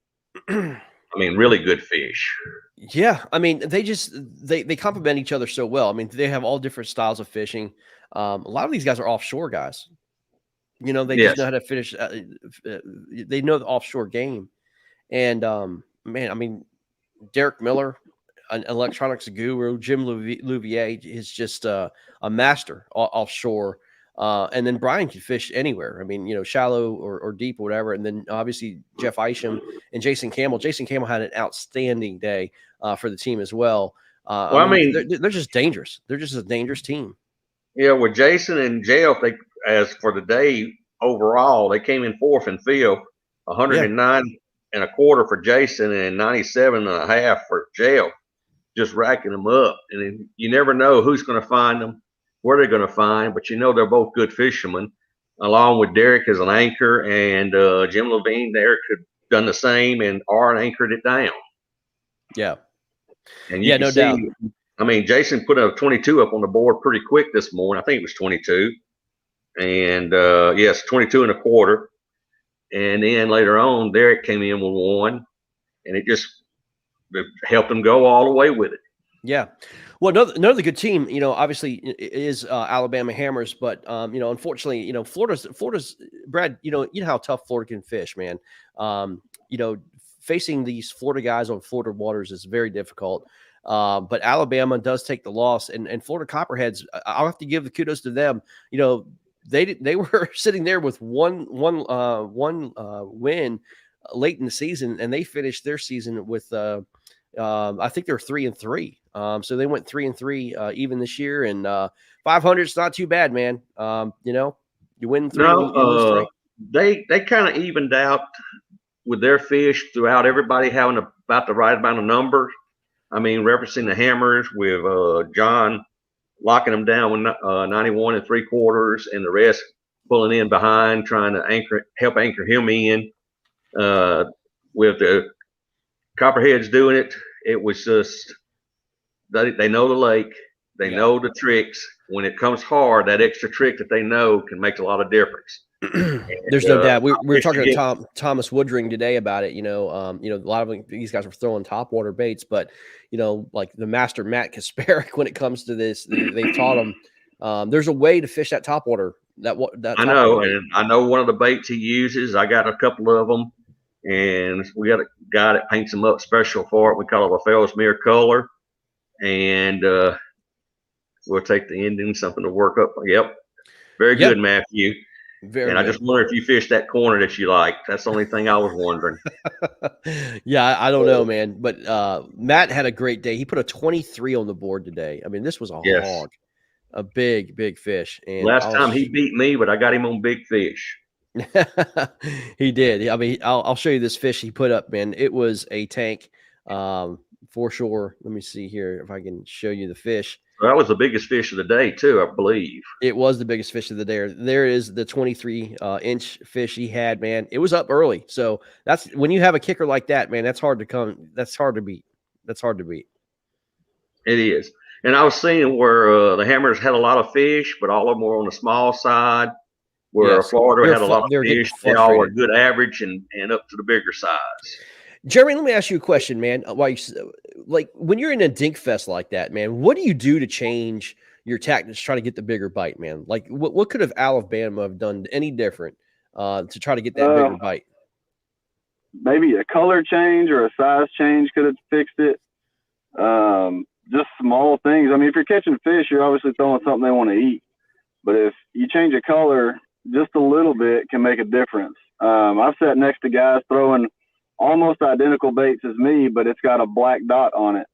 I mean, really good fish. Yeah, I mean, they complement each other so well. I mean, they have all different styles of fishing. A lot of these guys are offshore guys. They just know how to finish. They know the offshore game. And man, I mean, Derek Miller, an electronics guru, Jim Louvier is just a master offshore. And then Brian can fish anywhere. I mean, shallow or deep or whatever. And then obviously Jeff Isham and Jason Campbell. Jason Campbell had an outstanding day for the team as well. I mean, they're just dangerous. They're just a dangerous team. Yeah, with Jason and Jeff, as for the day overall, they came in 4th and 5th, 109.25 for Jason and 97.5 for Jeff, just racking them up. And you never know who's going to find them, where they're going to find, but they're both good fishermen, along with Derek as an anchor, and Jim Levine. Derek had done the same, and Aaron anchored it down. Yeah. And no doubt. I mean, Jason put a 22 up on the board pretty quick this morning. I think it was 22. And, 22.25. And then later on, Derek came in with 1, and it helped him go all the way with it. Yeah. Well, another good team, obviously is Alabama Hammers, but unfortunately, Florida's Brad, you know how tough Florida can fish, man. Facing these Florida guys on Florida waters is very difficult. But Alabama does take the loss, and Florida Copperheads, I'll have to give the kudos to them. They were sitting there with one win late in the season, and they finished their season with I think they're 3-3. So they went 3-3 even this year, and 500 is not too bad, man. You win 3. No, they kind of evened out with their fish throughout everybody having about the right amount of numbers. I mean, referencing the hammers with John locking them down with 91 3/4 and the rest pulling in behind, trying to help anchor him in. With the Copperheads doing it, it was just they know the lake, they know the tricks. When it comes hard, that extra trick that they know can make a lot of difference. There's no doubt. We were talking to Thomas Woodring today about it. A lot of these guys were throwing topwater baits, but like the master Matt Kasparek, when it comes to this, they've taught them. There's a way to fish that topwater. I know, and I know one of the baits he uses. I got a couple of them, and we got a guy that paints them up special for it. We call it a Fellsmere color, and we'll take the ending, something to work up. Yep, very good, Matthew. And I just wonder if you fished that corner that you liked. That's the only thing I was wondering. Yeah, I don't know, man. But Matt had a great day. He put a 23 on the board today. I mean, this was a hog, a big, big fish. And last time he beat me, but I got him on big fish. He did. I mean, I'll show you this fish he put up, man. It was a tank for sure. Let me see here if I can show you the fish. That was the biggest fish of the day, too, I believe. It was the biggest fish of the day. There is the 23-inch fish he had, man. It was up early. So that's when you have a kicker like that, man, that's hard to come. That's hard to beat. That's hard to beat. It is. And I was seeing where the hammers had a lot of fish, but all of them were on the small side, where Florida had a lot of fish. They all were good average and up to the bigger size. Jeremy, let me ask you a question, man. Like when you're in a dink fest like that, man, what do you do to change your tactics to try to get the bigger bite, man? Like what could have Alabama have done any different to try to get that bigger bite? Maybe a color change or a size change could have fixed it. Just small things. I mean, if you're catching fish, you're obviously throwing something they want to eat. But if you change a color just a little bit can make a difference. I've sat next to guys throwing almost identical baits as me, but it's got a black dot on it.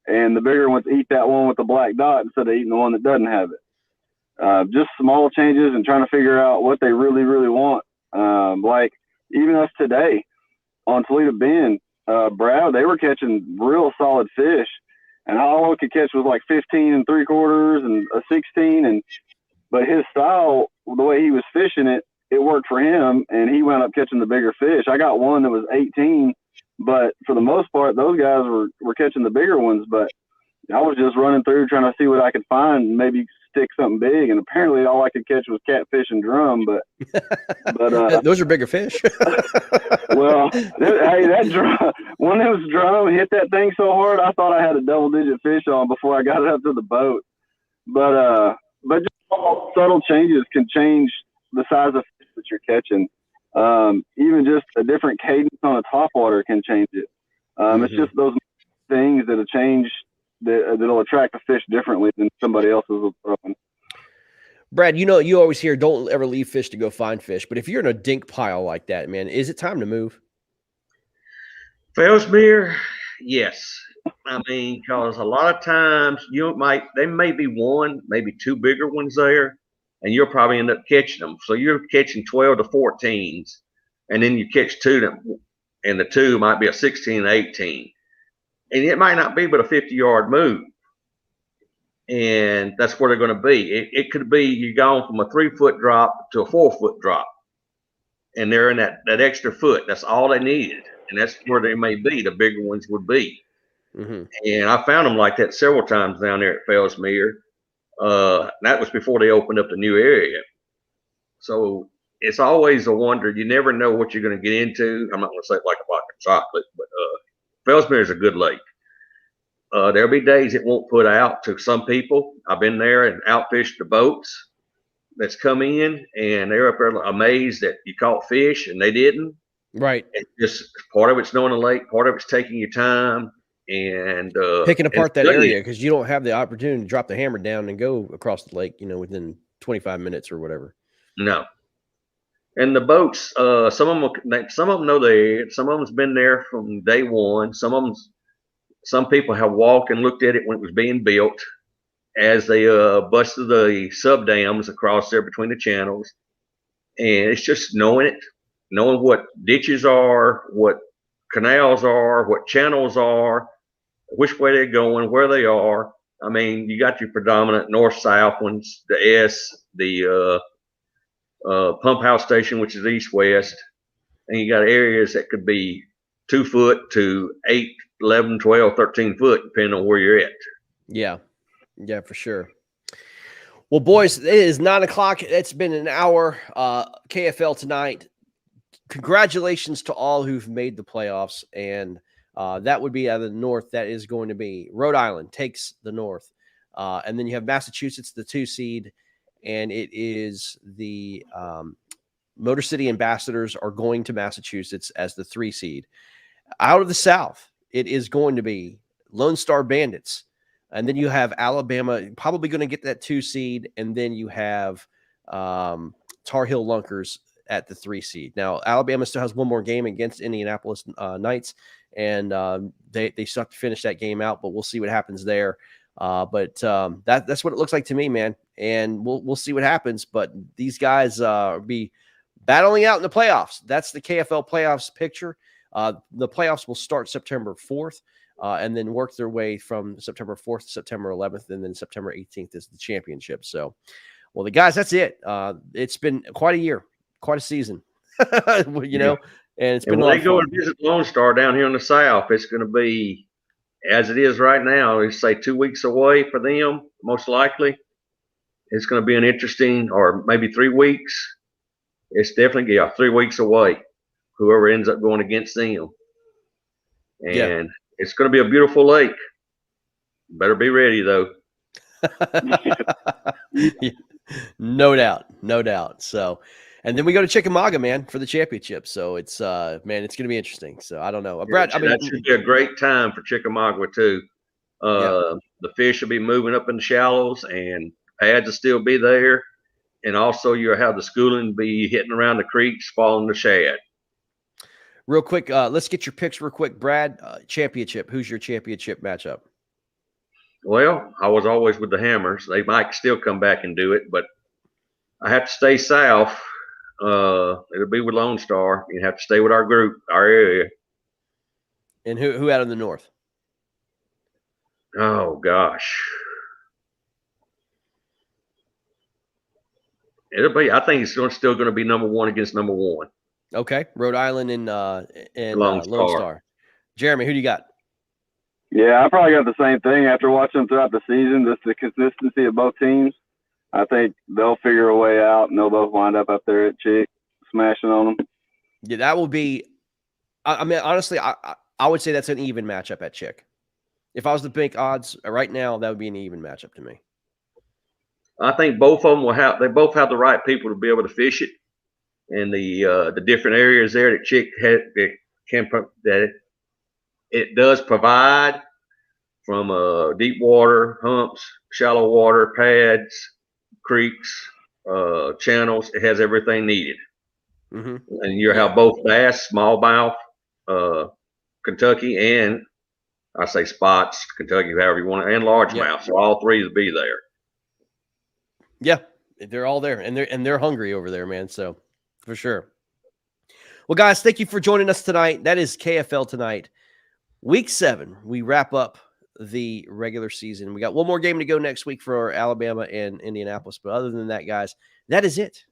And the bigger ones eat that one with the black dot instead of eating the one that doesn't have it. Just small changes and trying to figure out what they really, really want. Like even us today on Toledo Bend, Brad, they were catching real solid fish. And all I could catch was like 15 3/4 and a 16. But his style, the way he was fishing it, it worked for him, and he wound up catching the bigger fish. I got one that was 18, but for the most part, those guys were catching the bigger ones. But I was just running through trying to see what I could find and maybe stick something big. And apparently all I could catch was catfish and drum. But those are bigger fish. Well, hey, that drum, when it was drum, hit that thing so hard, I thought I had a double-digit fish on before I got it up to the boat. But just subtle changes can change the size of fish that you're catching. Even just a different cadence on a topwater can change it. It's just those things that'll change, that'll attract the fish differently than somebody else's will throwing. Brad, you always hear don't ever leave fish to go find fish. But if you're in a dink pile like that, man, is it time to move? Fellsmere, yes. I mean, because a lot of times there may be one, maybe two bigger ones there, and you'll probably end up catching them. So you're catching 12 to 14s, and then you catch two, and the two might be a 16 and 18. And it might not be but a 50-yard move. And that's where they're going to be. It could be you're going from a 3-foot drop to a 4-foot drop. And they're in that extra foot. That's all they needed. And that's where they may be. The bigger ones would be. Mm-hmm. And I found them like that several times down there at Fellsmere. That was before they opened up the new area. So it's always a wonder. You never know what you're going to get into. I'm not going to say like a block of chocolate, but Fellsmere is a good lake. There'll be days it won't put out to some people. I've been there and outfished the boats that's come in, and they're up there amazed that you caught fish and they didn't. Right. It's just part of it's knowing the lake, part of it's taking your time and picking apart that area because you don't have the opportunity to drop the hammer down and go across the lake, within 25 minutes or whatever. No. And the boats, some of them know they're, some of them's been there from day one. Some people have walked and looked at it when it was being built as they busted the sub dams across there between the channels. And it's just knowing it. knowing what ditches are, what canals are, what channels are, which way they're going, where they are. I mean, you got your predominant north-south ones, the S, the pump house station, which is east-west, and you got areas that could be 2 foot to 8, 11, 12, 13 foot, depending on where you're at. Yeah, for sure. Well, boys, it is 9 o'clock. It's been an hour. KFL tonight. Congratulations to all who've made the playoffs. And that would be out of the North. That is going to be Rhode Island takes the North. And then you have Massachusetts, the 2 seed. And it is the Motor City Ambassadors are going to Massachusetts as the 3 seed. Out of the South, it is going to be Lone Star Bandits. And then you have Alabama probably going to get that 2 seed. And then you have Tar Heel Lunkers at the 3 seed. Now, Alabama still has one more game against Indianapolis Knights. And they still have to finish that game out. But we'll see what happens there. But that's what it looks like to me, man. And we'll see what happens. But these guys be battling out in the playoffs. That's the KFL playoffs picture. The playoffs will start September 4th. And then work their way from September 4th to September 11th, and then September 18th is the championship. So, well, the guys, that's it. It's been quite a year, quite a season, you know, and it's been. When they go and visit Lone Star down here in the South, it's going to be as it is right now. They say 2 weeks away for them, most likely. It's going to be an interesting, or maybe 3 weeks. It's definitely 3 weeks away. Whoever ends up going against them, and. It's going to be a beautiful lake. Better be ready, though. No doubt. So, and then we go to Chickamauga, man, for the championship. So it's, man, it's going to be interesting. So I don't know, Brad. I mean, that should be a great time for Chickamauga too. The fish will be moving up in the shallows, and pads will still be there, and also you'll have the schooling be hitting around the creeks, following the shad. Real quick, let's get your picks real quick. Brad, championship. Who's your championship matchup? Well, I was always with the Hammers. They might still come back and do it, but I have to stay south. It'll be with Lone Star. You have to stay with our group, our area. And who out in the North? Oh, gosh. I think it's still going to be number 1 against number 1. Okay, Rhode Island and Lone Star. Jeremy, who do you got? Yeah, I probably got the same thing after watching them throughout the season. Just the consistency of both teams. I think they'll figure a way out, and they'll both wind up there at Chick, smashing on them. Yeah, that will be. I mean, honestly, I would say that's an even matchup at Chick. If I was to pick odds right now, that would be an even matchup to me. I think both of them will have. They both have the right people to be able to fish it. And the different areas there that Chick that it does provide, from deep water, humps, shallow water, pads, creeks, channels. It has everything needed. Mm-hmm. And you have both bass, smallmouth, Kentucky, and I say spots, Kentucky, however you want, and largemouth. So all 3 will be there. Yeah, they're all there, and they're hungry over there, man. So. For sure. Well, guys, thank you for joining us tonight. That is KFL tonight. Week 7, we wrap up the regular season. We got one more game to go next week for Alabama and Indianapolis. But other than that, guys, that is it.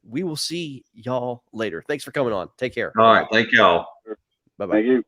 We will see y'all later. Thanks for coming on. Take care. All right. Thank y'all. Bye-bye. Thank you.